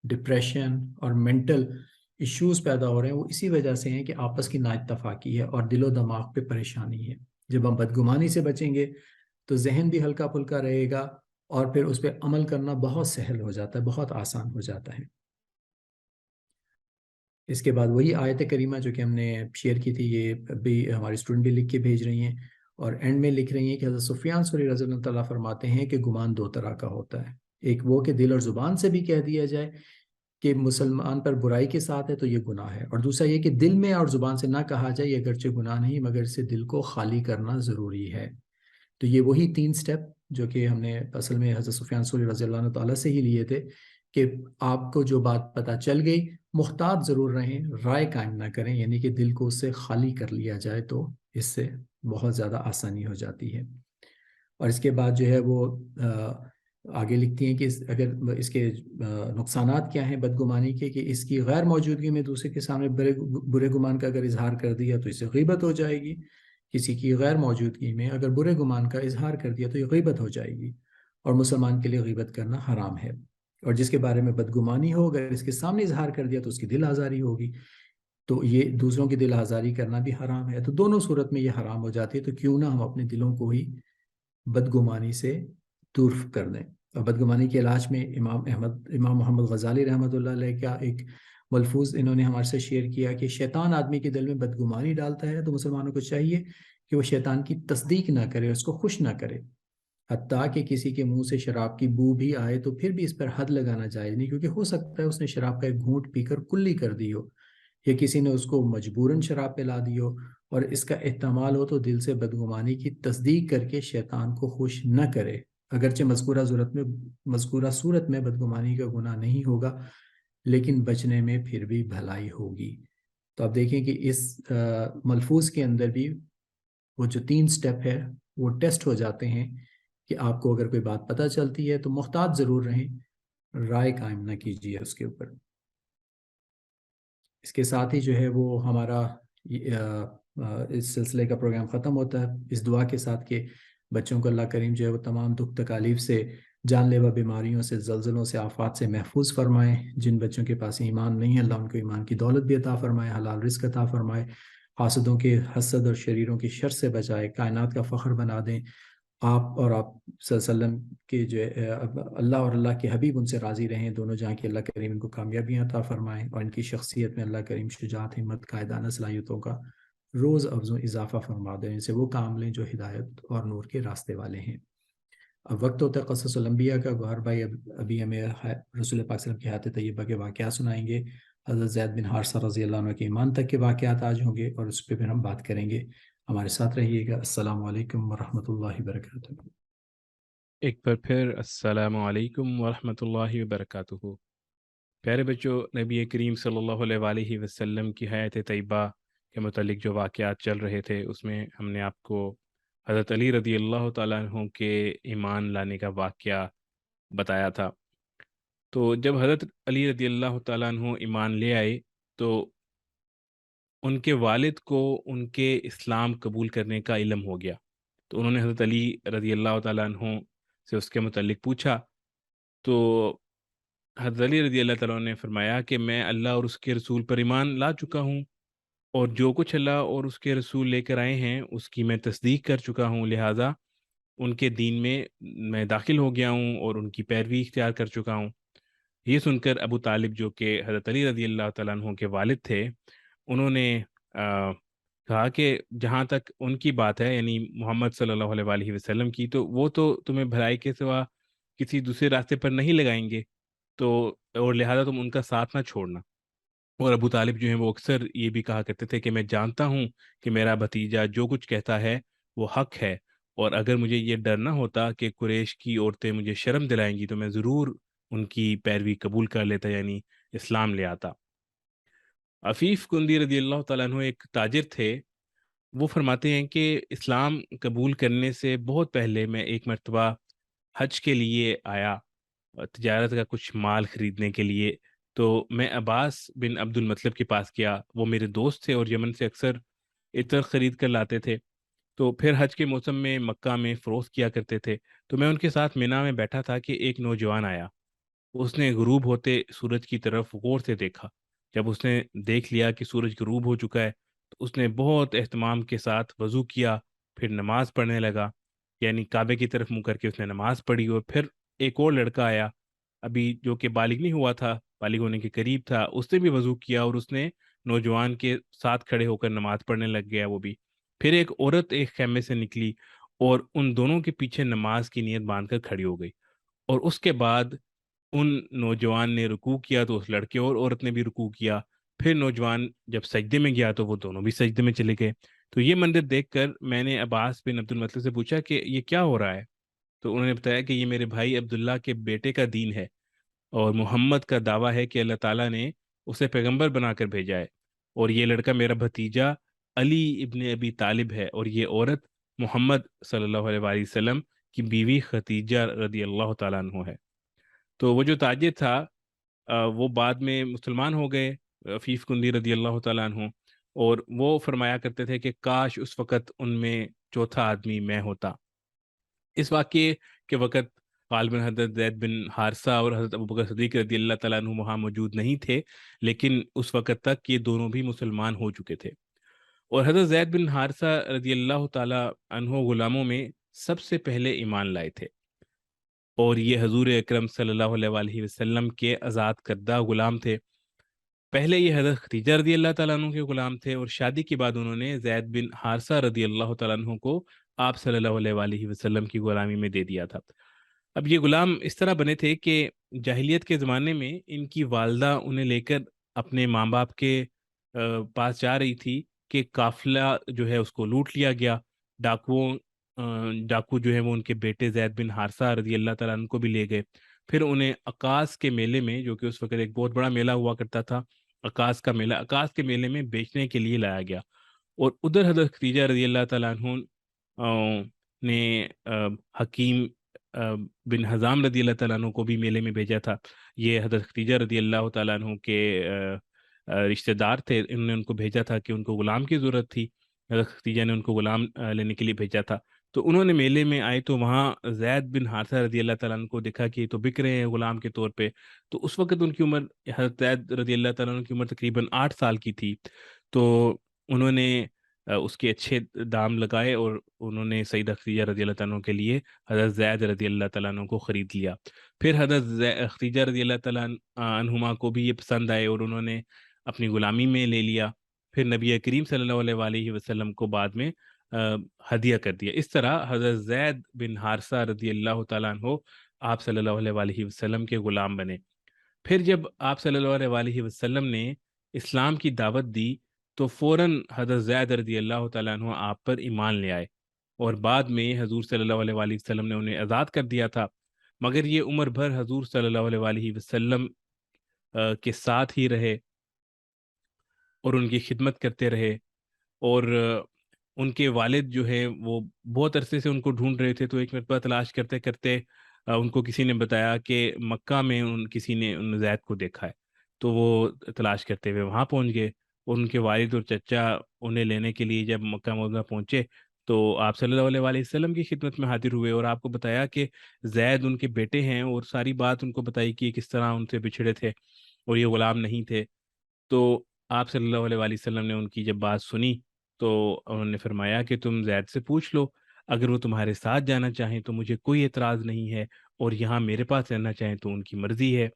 ڈپریشن اور مینٹل ایشوز پیدا ہو رہے ہیں وہ اسی وجہ سے ہیں کہ آپس کی نا اتفاقی ہے اور دل و دماغ پہ پریشانی ہے۔ جب ہم بدگمانی سے بچیں گے تو ذہن بھی ہلکا پھلکا رہے گا اور پھر اس پہ عمل کرنا بہت سہل ہو جاتا ہے، بہت آسان ہو جاتا ہے۔ اس کے بعد وہی آیت کریمہ جو کہ ہم نے شیئر کی تھی، یہ بھی ہماری اسٹوڈنٹ بھی لکھ کے بھیج رہی ہیں، اور اینڈ میں لکھ رہی ہیں کہ حضرت سفیان ثوری رضی اللہ تعالیٰ فرماتے ہیں کہ گمان دو طرح کا ہوتا ہے۔ ایک وہ کہ دل اور زبان سے بھی کہہ دیا جائے کہ مسلمان پر برائی کے ساتھ ہے تو یہ گناہ ہے، اور دوسرا یہ کہ دل میں اور زبان سے نہ کہا جائے، یہ اگرچہ گناہ نہیں مگر اس سے دل کو خالی کرنا ضروری ہے۔ تو یہ وہی 3 سٹیپ جو کہ ہم نے اصل میں حضرت سفیان ثوری رضی اللہ تعالیٰ سے ہی لیے تھے کہ آپ کو جو بات پتہ چل گئی محتاط ضرور رہیں، رائے قائم نہ کریں، یعنی کہ دل کو اس سے خالی کر لیا جائے تو اس سے بہت زیادہ آسانی ہو جاتی ہے۔ اور اس کے بعد جو ہے وہ آگے لکھتی ہیں کہ اگر اس کے نقصانات کیا ہیں بدگمانی کے، کہ اس کی غیر موجودگی میں دوسرے کے سامنے برے گمان کا اگر اظہار کر دیا تو اس سے غیبت ہو جائے گی۔ کسی کی غیر موجودگی میں اگر برے گمان کا اظہار کر دیا تو یہ غیبت ہو جائے گی، اور مسلمان کے لیے غیبت کرنا حرام ہے۔ اور جس کے بارے میں بدگمانی ہو اگر اس کے سامنے اظہار کر دیا تو اس کی دل آزاری ہوگی، تو یہ دوسروں کی دل آزاری کرنا بھی حرام ہے۔ تو دونوں صورت میں یہ حرام ہو جاتی ہے، تو کیوں نہ ہم اپنے دلوں کو ہی بدگمانی سے دور کر دیں۔ اور بدگمانی کے علاج میں امام محمد غزالی رحمۃ اللہ علیہ کا ایک ملفوظ انہوں نے ہمارے سے شیئر کیا کہ شیطان آدمی کے دل میں بدگمانی ڈالتا ہے تو مسلمانوں کو چاہیے کہ وہ شیطان کی تصدیق نہ کرے، اس کو خوش نہ کرے، حتیٰ کہ کسی کے منہ سے شراب کی بو بھی آئے تو پھر بھی اس پر حد لگانا جائز نہیں، کیونکہ ہو سکتا ہے اس نے شراب کا ایک گھونٹ پی کر کلی کر دی ہو، یا کسی نے اس کو مجبوراً شراب پلا دی ہو، اور اس کا احتمال ہو تو دل سے بدگمانی کی تصدیق کر کے شیطان کو خوش نہ کرے۔ اگرچہ مذکورہ صورت میں بدگمانی کا گناہ نہیں ہوگا، لیکن بچنے میں پھر بھی بھلائی ہوگی۔ تو آپ دیکھیں کہ اس ملفوظ کے اندر بھی وہ جو 3 سٹیپ ہے وہ ٹیسٹ ہو جاتے ہیں کہ آپ کو اگر کوئی بات پتہ چلتی ہے تو محتاط ضرور رہیں، رائے قائم نہ کیجیے اس کے اوپر۔ اس کے ساتھ ہی جو ہے وہ ہمارا اس سلسلے کا پروگرام ختم ہوتا ہے اس دعا کے ساتھ کہ بچوں کو اللہ کریم جو ہے وہ تمام دکھ تکالیف سے، جان لیوا بیماریوں سے، زلزلوں سے، آفات سے محفوظ فرمائے۔ جن بچوں کے پاس ایمان نہیں ہے اللہ ان کو ایمان کی دولت بھی عطا فرمائے، حلال رزق عطا فرمائے، حاسدوں کے حسد اور شریروں کی شر سے بچائے، کائنات کا فخر بنا دیں۔ آپ اور آپ صلی اللہ علیہ وسلم کے جو اللہ اور اللہ کے حبیب ان سے راضی رہیں، دونوں جہاں کے اللہ کریم ان کو کامیابیاں عطا فرمائیں، اور ان کی شخصیت میں اللہ کریم شجاعت، ہمت، قائدانہ صلاحیتوں کا روز افزوں اضافہ فرما دیں، ان سے وہ کام لیں جو ہدایت اور نور کے راستے والے ہیں۔ اب وقت ہوتا ہے قصص الانبیاء کا۔ گوہر بھائی ابھی ہمیں رسول پاک صلی اللہ علیہ وسلم کی حیات طیبہ کے واقعات سنائیں گے۔ حضرت زید بن حارثہ رضی اللہ عنہ کے ایمان تک کے واقعات آج ہوں گے اور اس پہ پھر ہم بات کریں گے۔ ہمارے ساتھ رہیے گا۔ السلام علیکم ورحمۃ اللہ وبرکاتہ۔ ایک بار پھر السلام علیکم ورحمۃ اللہ وبرکاتہ۔ پیارے بچوں، نبی کریم صلی اللہ علیہ وآلہ وسلم کی حیات طیبہ کے متعلق جو واقعات چل رہے تھے اس میں ہم نے آپ کو حضرت علی رضی اللہ تعالیٰ عنہ کے ایمان لانے کا واقعہ بتایا تھا۔ تو جب حضرت علی رضی اللہ تعالیٰ عنہ ایمان لے آئے تو ان کے والد کو ان کے اسلام قبول کرنے کا علم ہو گیا، تو انہوں نے حضرت علی رضی اللہ تعالیٰ عنہ سے اس کے متعلق پوچھا، تو حضرت علی رضی اللہ تعالیٰ عنہ نے فرمایا کہ میں اللہ اور اس کے رسول پر ایمان لا چکا ہوں، اور جو کچھ اللہ اور اس کے رسول لے کر آئے ہیں اس کی میں تصدیق کر چکا ہوں، لہٰذا ان کے دین میں داخل ہو گیا ہوں اور ان کی پیروی اختیار کر چکا ہوں۔ یہ سن کر ابو طالب جو کہ حضرت علی رضی اللہ تعالیٰ عنہ کے والد تھے، انہوں نے کہا کہ جہاں تک ان کی بات ہے، یعنی محمد صلی اللہ علیہ وآلہ وسلم کی، تو وہ تو تمہیں بھلائی کے سوا کسی دوسرے راستے پر نہیں لگائیں گے، تو اور لہٰذا تم ان کا ساتھ نہ چھوڑنا۔ اور ابو طالب جو ہیں وہ اکثر یہ بھی کہا کرتے تھے کہ میں جانتا ہوں کہ میرا بھتیجا جو کچھ کہتا ہے وہ حق ہے، اور اگر مجھے یہ ڈر نہ ہوتا کہ قریش کی عورتیں مجھے شرم دلائیں گی تو میں ضرور ان کی پیروی قبول کر لیتا، یعنی اسلام لے آتا۔ عفیف کندی رضی اللہ تعالیٰ عنہ ایک تاجر تھے۔ وہ فرماتے ہیں کہ اسلام قبول کرنے سے بہت پہلے میں ایک مرتبہ حج کے لیے آیا، تجارت کا کچھ مال خریدنے کے لیے، تو میں عباس بن عبد المطلب کے پاس گیا۔ وہ میرے دوست تھے اور یمن سے اکثر عطر خرید کر لاتے تھے، تو پھر حج کے موسم میں مکہ میں فروخت کیا کرتے تھے۔ تو میں ان کے ساتھ مینا میں بیٹھا تھا کہ ایک نوجوان آیا۔ اس نے غروب ہوتے سورج کی طرف غور سے دیکھا۔ جب اس نے دیکھ لیا کہ سورج غروب ہو چکا ہے تو اس نے بہت اہتمام کے ساتھ وضو کیا، پھر نماز پڑھنے لگا، یعنی کعبے کی طرف منہ کر کے اس نے نماز پڑھی۔ اور پھر ایک اور لڑکا آیا، ابھی جو کہ بالغ نہیں ہوا تھا، بالغ ہونے کے قریب تھا، اس نے بھی وضو کیا اور اس نے نوجوان کے ساتھ کھڑے ہو کر نماز پڑھنے لگ گیا وہ بھی۔ پھر ایک عورت ایک خیمے سے نکلی اور ان دونوں کے پیچھے نماز کی نیت باندھ کر کھڑی ہو گئی، اور اس کے بعد ان نوجوان نے رکوع کیا تو اس لڑکے اور عورت نے بھی رکوع کیا۔ پھر نوجوان جب سجدے میں گیا تو وہ دونوں بھی سجدے میں چلے گئے۔ تو یہ منظر دیکھ کر میں نے عباس بن عبد المطلب سے پوچھا کہ یہ کیا ہو رہا ہے؟ تو انہوں نے بتایا کہ یہ میرے بھائی عبداللہ کے بیٹے کا دین ہے، اور محمد کا دعویٰ ہے کہ اللہ تعالیٰ نے اسے پیغمبر بنا کر بھیجا ہے، اور یہ لڑکا میرا بھتیجا علی ابن ابی طالب ہے، اور یہ عورت محمد صلی اللہ علیہ وآلہ وسلم کی بیوی ختیجہ رضی اللہ تعالیٰ عنہ ہے۔ تو وہ جو تاجر تھا وہ بعد میں مسلمان ہو گئے، عفیف کندی رضی اللہ تعالیٰ عنہ، اور وہ فرمایا کرتے تھے کہ کاش اس وقت ان میں چوتھا آدمی میں ہوتا۔ اس واقعے کے وقت غالباً حضرت زید بن حارثہ اور حضرت ابوبکر صدیق رضی اللہ تعالیٰ عنہ وہاں موجود نہیں تھے، لیکن اس وقت تک یہ دونوں بھی مسلمان ہو چکے تھے۔ اور حضرت زید بن حارثہ رضی اللہ تعالیٰ عنہ غلاموں میں سب سے پہلے ایمان لائے تھے، اور یہ حضور اکرم صلی اللہ علیہ وآلہ وسلم کے آزاد کردہ غلام تھے۔ پہلے یہ حضرت خدیجہ رضی اللہ تعالیٰ عنہ کے غلام تھے، اور شادی کے بعد انہوں نے زید بن حارثہ رضی اللہ تعالیٰ عنہ کو آپ صلی اللہ علیہ وآلہ وسلم کی غلامی میں دے دیا تھا۔ اب یہ غلام اس طرح بنے تھے کہ جاہلیت کے زمانے میں ان کی والدہ انہیں لے کر اپنے ماں باپ کے پاس جا رہی تھی کہ قافلہ جو ہے اس کو لوٹ لیا گیا۔ ڈاکو جو ہے وہ ان کے بیٹے زید بن حارثہ رضی اللہ تعالیٰ عنہ کو بھی لے گئے۔ پھر انہیں عکاس کے میلے میں، جو کہ اس وقت ایک بہت بڑا میلہ ہوا کرتا تھا، عکاس کا میلہ، عکاس کے میلے میں بیچنے کے لیے لایا گیا۔ اور ادھر حضرت خدیجہ رضی اللہ تعالیٰ عنہ نے حکیم بن حزام رضی اللہ تعالیٰ عنہ کو بھی میلے میں بھیجا تھا۔ یہ حضرت خدیجہ رضی اللہ تعالیٰ عنہ کے رشتہ دار تھے، انہوں نے ان کو بھیجا تھا کہ ان کو غلام کی ضرورت تھی، حضرت خدیجہ نے ان کو غلام لینے کے لیے بھیجا تھا۔ تو انہوں نے میلے میں آئے تو وہاں زید بن حارثہ رضی اللہ تعالیٰ عنہ کو دیکھا کہ یہ تو بک رہے ہیں غلام کے طور پہ۔ تو اس وقت ان کی عمر، حضرت زید رضی اللہ تعالیٰ عنہ کی عمر تقریباً 8 سال کی تھی۔ تو انہوں نے اس کے اچھے دام لگائے اور انہوں نے سیدہ خدیجہ رضی اللہ تعالیٰ عنہ کے لیے حضرت زید رضی اللہ تعالیٰ عنہ کو خرید لیا۔ پھر حضرت خدیجہ رضی اللہ تعالیٰ عنہما کو بھی یہ پسند آئے اور انہوں نے اپنی غلامی میں لے لیا۔ پھر نبی کریم صلی اللہ علیہ وآلہ وسلم کو بعد میں ہدیہ کر دیا۔ اس طرح حضرت زید بن حارثہ رضی اللہ تعالیٰ عنہ آپ صلی اللہ علیہ وآلہ وسلم کے غلام بنے۔ پھر جب آپ صلی اللہ علیہ وآلہ وسلم نے اسلام کی دعوت دی تو فوراً حضرت زید رضی اللہ تعالیٰ عنہ آپ پر ایمان لے آئے، اور بعد میں حضور صلی اللہ علیہ وآلہ وسلم نے انہیں آزاد کر دیا تھا، مگر یہ عمر بھر حضور صلی اللہ علیہ وآلہ وسلم کے ساتھ ہی رہے اور ان کی خدمت کرتے رہے۔ اور ان کے والد جو ہے وہ بہت عرصے سے ان کو ڈھونڈ رہے تھے، تو ایک مرتبہ تلاش کرتے کرتے ان کو کسی نے بتایا کہ مکہ میں کسی نے ان زید کو دیکھا ہے، تو وہ تلاش کرتے ہوئے وہاں پہنچ گئے، اور ان کے والد اور چچا انہیں لینے کے لیے جب مکہ معظمہ پہنچے تو آپ صلی اللہ علیہ وآلہ وسلم کی خدمت میں حاضر ہوئے، اور آپ کو بتایا کہ زید ان کے بیٹے ہیں، اور ساری بات ان کو بتائی کہ کس طرح ان سے بچھڑے تھے اور یہ غلام نہیں تھے۔ تو آپ صلی اللہ علیہ وآلہ وسلم نے ان کی جب بات سنی تو انہوں نے فرمایا کہ تم زید سے پوچھ لو، اگر وہ تمہارے ساتھ جانا چاہیں تو مجھے کوئی اعتراض نہیں ہے، اور یہاں میرے پاس رہنا چاہیں تو ان کی مرضی ہے۔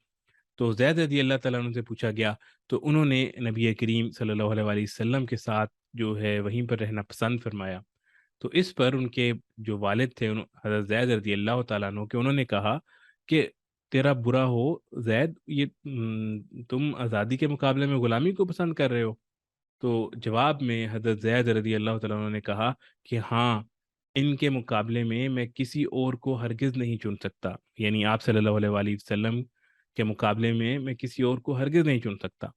تو زید رضی اللہ تعالیٰ عنہ سے پوچھا گیا تو انہوں نے نبی کریم صلی اللہ علیہ وآلہ وسلم کے ساتھ جو ہے وہیں پر رہنا پسند فرمایا۔ تو اس پر ان کے جو والد تھے حضرت زید رضی اللہ تعالیٰ عنہ کے، انہوں نے کہا کہ تیرا برا ہو زید، یہ تم آزادی کے مقابلے میں غلامی کو پسند کر رہے ہو؟ تو جواب میں حضرت زید رضی اللہ تعالیٰ عنہ نے کہا کہ ہاں، ان کے مقابلے میں کسی اور کو ہرگز نہیں چن سکتا، یعنی آپ صلی اللہ علیہ وآلہ وسلم کے مقابلے میں کسی اور کو ہرگز نہیں چن سکتا۔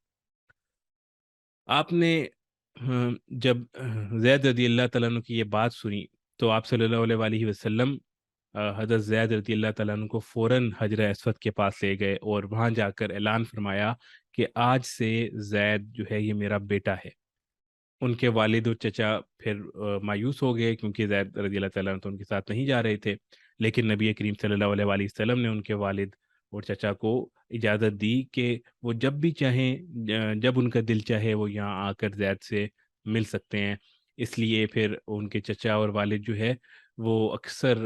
آپ نے جب زید رضی اللہ تعالیٰ عنہ کی یہ بات سنی تو آپ صلی اللہ علیہ وآلہ وسلم حضرت زید رضی اللہ تعالیٰ عنہ کو فوراً حجر اسود کے پاس لے گئے اور وہاں جا کر اعلان فرمایا کہ آج سے زید جو ہے یہ میرا بیٹا ہے۔ ان کے والد اور چچا پھر مایوس ہو گئے، کیونکہ زید رضی اللہ تعالیٰ عنہ تو ان کے ساتھ نہیں جا رہے تھے، لیکن نبی کریم صلی اللہ علیہ وآلہ وسلم نے ان کے والد اور چچا کو اجازت دی کہ وہ جب بھی چاہیں، جب ان کا دل چاہے وہ یہاں آ کر زید سے مل سکتے ہیں۔ اس لیے پھر ان کے چچا اور والد جو ہے وہ اکثر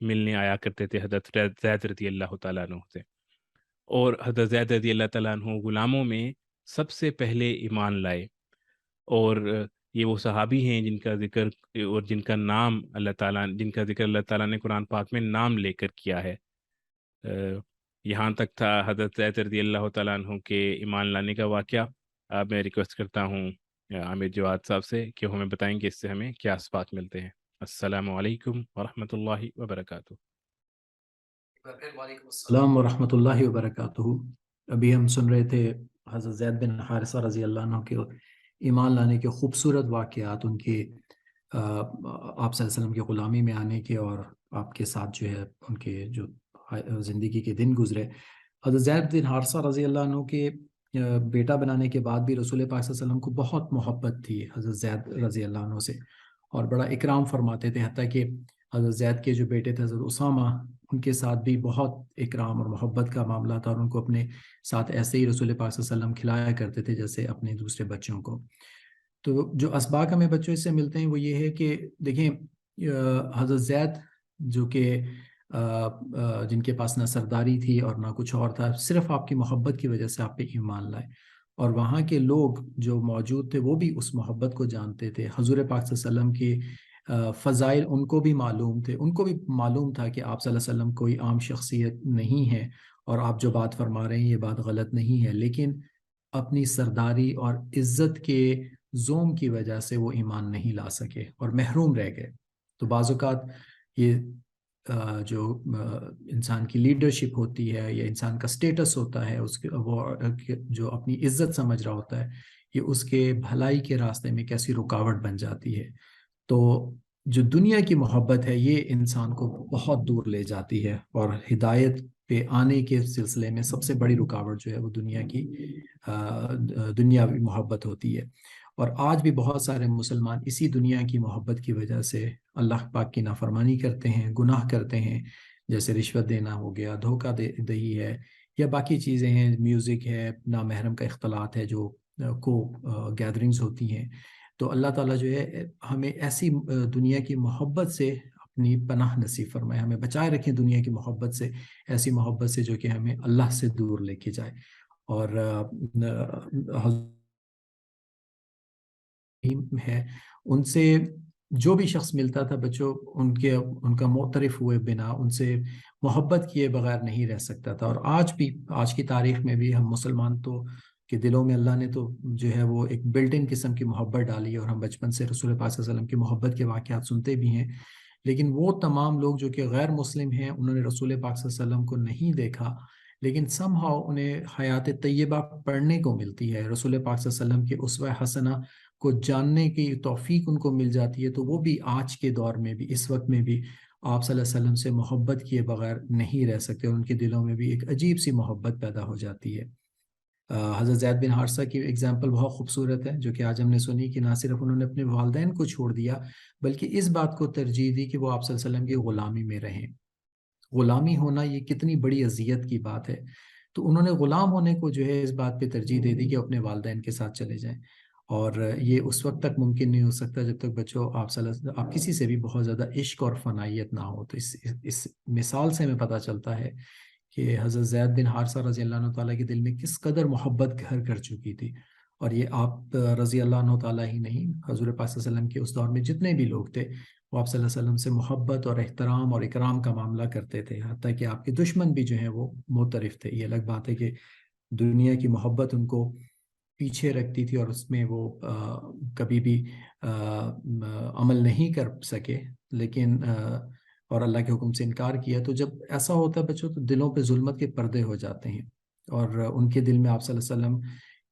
ملنے آیا کرتے تھے حضرت زید رضی اللہ تعالیٰ عنہ سے۔ اور حضرت زید رضی اللہ تعالیٰ عنہ غلاموں میں سب سے پہلے ایمان لائے، اور یہ وہ صحابی ہیں جن کا ذکر اور جن کا نام اللہ تعالیٰ، جن کا ذکر اللہ تعالیٰ نے قرآن پاک میں نام لے کر کیا ہے۔ یہاں تک تھا حضرت زید رضی اللہ تعالیٰ عنہ کے ایمان لانے کا واقعہ۔ اب میں ریکویسٹ کرتا ہوں عامر جواد صاحب سے کہ ہمیں بتائیں کہ اس سے ہمیں کیا اسبات ملتے ہیں۔ السلام علیکم ورحمۃ اللہ وبرکاتہ۔ وعلیکم السلام ورحمۃ اللہ وبرکاتہ۔ ابھی ہم سن رہے تھے حضرت زید بن حارثہ رضی اللہ عنہ کے ایمان لانے کے خوبصورت واقعات، ان کے آپ صلی اللہ علیہ وسلم کی غلامی میں آنے کے، اور آپ کے ساتھ جو ہے ان کے جو زندگی کے دن گزرے۔ حضرت زید بن حارثہ رضی اللہ عنہ کے بیٹا بنانے کے بعد بھی رسول پاک صلی اللہ علیہ وسلم کو بہت محبت تھی حضرت زید رضی اللہ عنہ سے، اور بڑا اکرام فرماتے تھے، حتیٰ کہ حضرت زید کے جو بیٹے تھے حضرت اسامہ، ان کے ساتھ بھی بہت اکرام اور محبت کا معاملہ تھا، اور ان کو اپنے ساتھ ایسے ہی رسول پاک صلی اللہ علیہ وسلم کھلایا کرتے تھے جیسے اپنے دوسرے بچوں کو۔ تو جو اسباق ہمیں بچوں سے ملتے ہیں وہ یہ ہے کہ دیکھیں، حضرت زید جو کہ جن کے پاس نہ سرداری تھی اور نہ کچھ اور تھا، صرف آپ کی محبت کی وجہ سے آپ پہ ایمان لائے، اور وہاں کے لوگ جو موجود تھے وہ بھی اس محبت کو جانتے تھے۔ حضور پاک صلی اللہ علیہ وسلم کی فضائل ان کو بھی معلوم تھے، ان کو بھی معلوم تھا کہ آپ صلی اللہ علیہ وسلم کوئی عام شخصیت نہیں ہے، اور آپ جو بات فرما رہے ہیں یہ بات غلط نہیں ہے، لیکن اپنی سرداری اور عزت کے زوم کی وجہ سے وہ ایمان نہیں لا سکے اور محروم رہ گئے۔ تو بعض اوقات یہ جو انسان کی لیڈرشپ ہوتی ہے یا انسان کا سٹیٹس ہوتا ہے، اس کے وہ جو اپنی عزت سمجھ رہا ہوتا ہے، یہ اس کے بھلائی کے راستے میں کیسی رکاوٹ بن جاتی ہے۔ تو جو دنیا کی محبت ہے یہ انسان کو بہت دور لے جاتی ہے، اور ہدایت پہ آنے کے سلسلے میں سب سے بڑی رکاوٹ جو ہے وہ دنیاوی محبت ہوتی ہے۔ اور آج بھی بہت سارے مسلمان اسی دنیا کی محبت کی وجہ سے اللہ پاک کی نافرمانی کرتے ہیں، گناہ کرتے ہیں، جیسے رشوت دینا ہو گیا، دھوکہ دہی ہے، یا باقی چیزیں ہیں، میوزک ہے، نامحرم کا اختلاط ہے، جو گیدرنگز ہوتی ہیں۔ تو اللہ تعالیٰ جو ہے ہمیں ایسی دنیا کی محبت سے اپنی پناہ نصیب فرمائے، ہمیں بچائے رکھیں دنیا کی محبت سے، ایسی محبت سے جو کہ ہمیں اللہ سے دور لے کے جائے۔ اور ہے ان سے جو بھی شخص ملتا تھا بچوں، ان کا معترف ہوئے بنا، ان سے محبت کیے بغیر نہیں رہ سکتا تھا۔ اور آج بھی، آج کی تاریخ میں بھی ہم مسلمان تو کہ دلوں میں اللہ نے تو جو ہے وہ ایک بلٹ ان قسم کی محبت ڈالی ہے، اور ہم بچپن سے رسول پاک صلی اللہ علیہ وسلم کی محبت کے واقعات سنتے بھی ہیں، لیکن وہ تمام لوگ جو کہ غیر مسلم ہیں، انہوں نے رسول پاک صلی اللہ علیہ وسلم کو نہیں دیکھا، لیکن somehow انہیں حیات طیبہ پڑھنے کو ملتی ہے، رسول پاک صلی اللہ علیہ وسلم کے اسوہ حسنہ کو جاننے کی توفیق ان کو مل جاتی ہے، تو وہ بھی آج کے دور میں بھی، اس وقت میں بھی آپ صلی اللہ علیہ وسلم سے محبت کیے بغیر نہیں رہ سکتے، اور ان کے دلوں میں بھی ایک عجیب سی محبت پیدا ہو جاتی ہے۔ حضرت زید بن حارثہ کی ایگزامپل بہت خوبصورت ہے، جو کہ آج ہم نے سنی کہ نہ صرف انہوں نے اپنے والدین کو چھوڑ دیا، بلکہ اس بات کو ترجیح دی کہ وہ آپ صلی اللہ علیہ وسلم کی غلامی میں رہیں۔ غلامی ہونا یہ کتنی بڑی اذیت کی بات ہے، تو انہوں نے غلام ہونے کو جو ہے اس بات پہ ترجیح دے دی کہ اپنے والدین کے ساتھ چلے جائیں۔ اور یہ اس وقت تک ممکن نہیں ہو سکتا جب تک بچوں آپ کسی سے بھی بہت زیادہ عشق اور فنائیت نہ ہو۔ تو اس مثال سے ہمیں پتہ چلتا ہے کہ حضرت زید بن حارثہ رضی اللہ عنہ تعالیٰ کے دل میں کس قدر محبت گھر کر چکی تھی، اور یہ آپ رضی اللہ عنہ تعالیٰ ہی نہیں، حضور پاک صلی اللہ علیہ وسلم کے اس دور میں جتنے بھی لوگ تھے وہ آپ صلی اللہ علیہ وسلم سے محبت اور احترام اور اکرام کا معاملہ کرتے تھے، حتیٰ کہ آپ کے دشمن بھی جو ہیں وہ معترف تھے۔ یہ الگ بات ہے کہ دنیا کی محبت ان کو پیچھے رکھتی تھی اور اس میں وہ کبھی بھی عمل نہیں کر سکے، لیکن اور اللہ کے حکم سے انکار کیا۔ تو جب ایسا ہوتا ہے بچوں تو دلوں پہ ظلمت کے پردے ہو جاتے ہیں، اور ان کے دل میں آپ صلی اللہ علیہ وسلم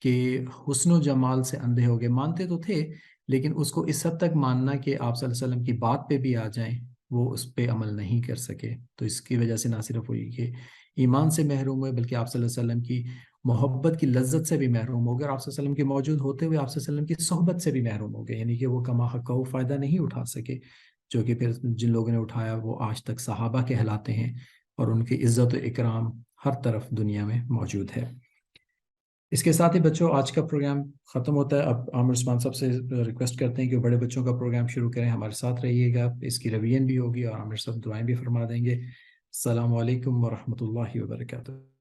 کے حسن و جمال سے اندھے ہو گئے۔ مانتے تو تھے لیکن اس کو اس حد تک ماننا کہ آپ صلی اللہ علیہ وسلم کی بات پہ بھی آ جائیں، وہ اس پہ عمل نہیں کر سکے۔ تو اس کی وجہ سے نہ صرف ہوئی کہ ایمان سے محروم ہوئے، بلکہ آپ صلی اللہ علیہ وسلم کی محبت کی لذت سے بھی محروم ہو گئے، اور آپ صلی اللہ علیہ وسلم کے موجود ہوتے ہوئے آپ صلی اللہ علیہ وسلم کی صحبت سے بھی محروم ہو گئے، یعنی کہ وہ کما حق وہ فائدہ نہیں اٹھا سکے، جو کہ پھر جن لوگوں نے اٹھایا وہ آج تک صحابہ کہلاتے ہیں، اور ان کی عزت و اکرام ہر طرف دنیا میں موجود ہے۔ اس کے ساتھ ہی بچوں آج کا پروگرام ختم ہوتا ہے۔ اب عامر عثمان صاحب سے ریکویسٹ کرتے ہیں کہ بڑے بچوں کا پروگرام شروع کریں، ہمارے ساتھ رہیے گا، اس کی ریویژن بھی ہوگی اور عامر صاحب دعائیں بھی فرما دیں گے۔ السلام علیکم ورحمۃ اللہ وبرکاتہ۔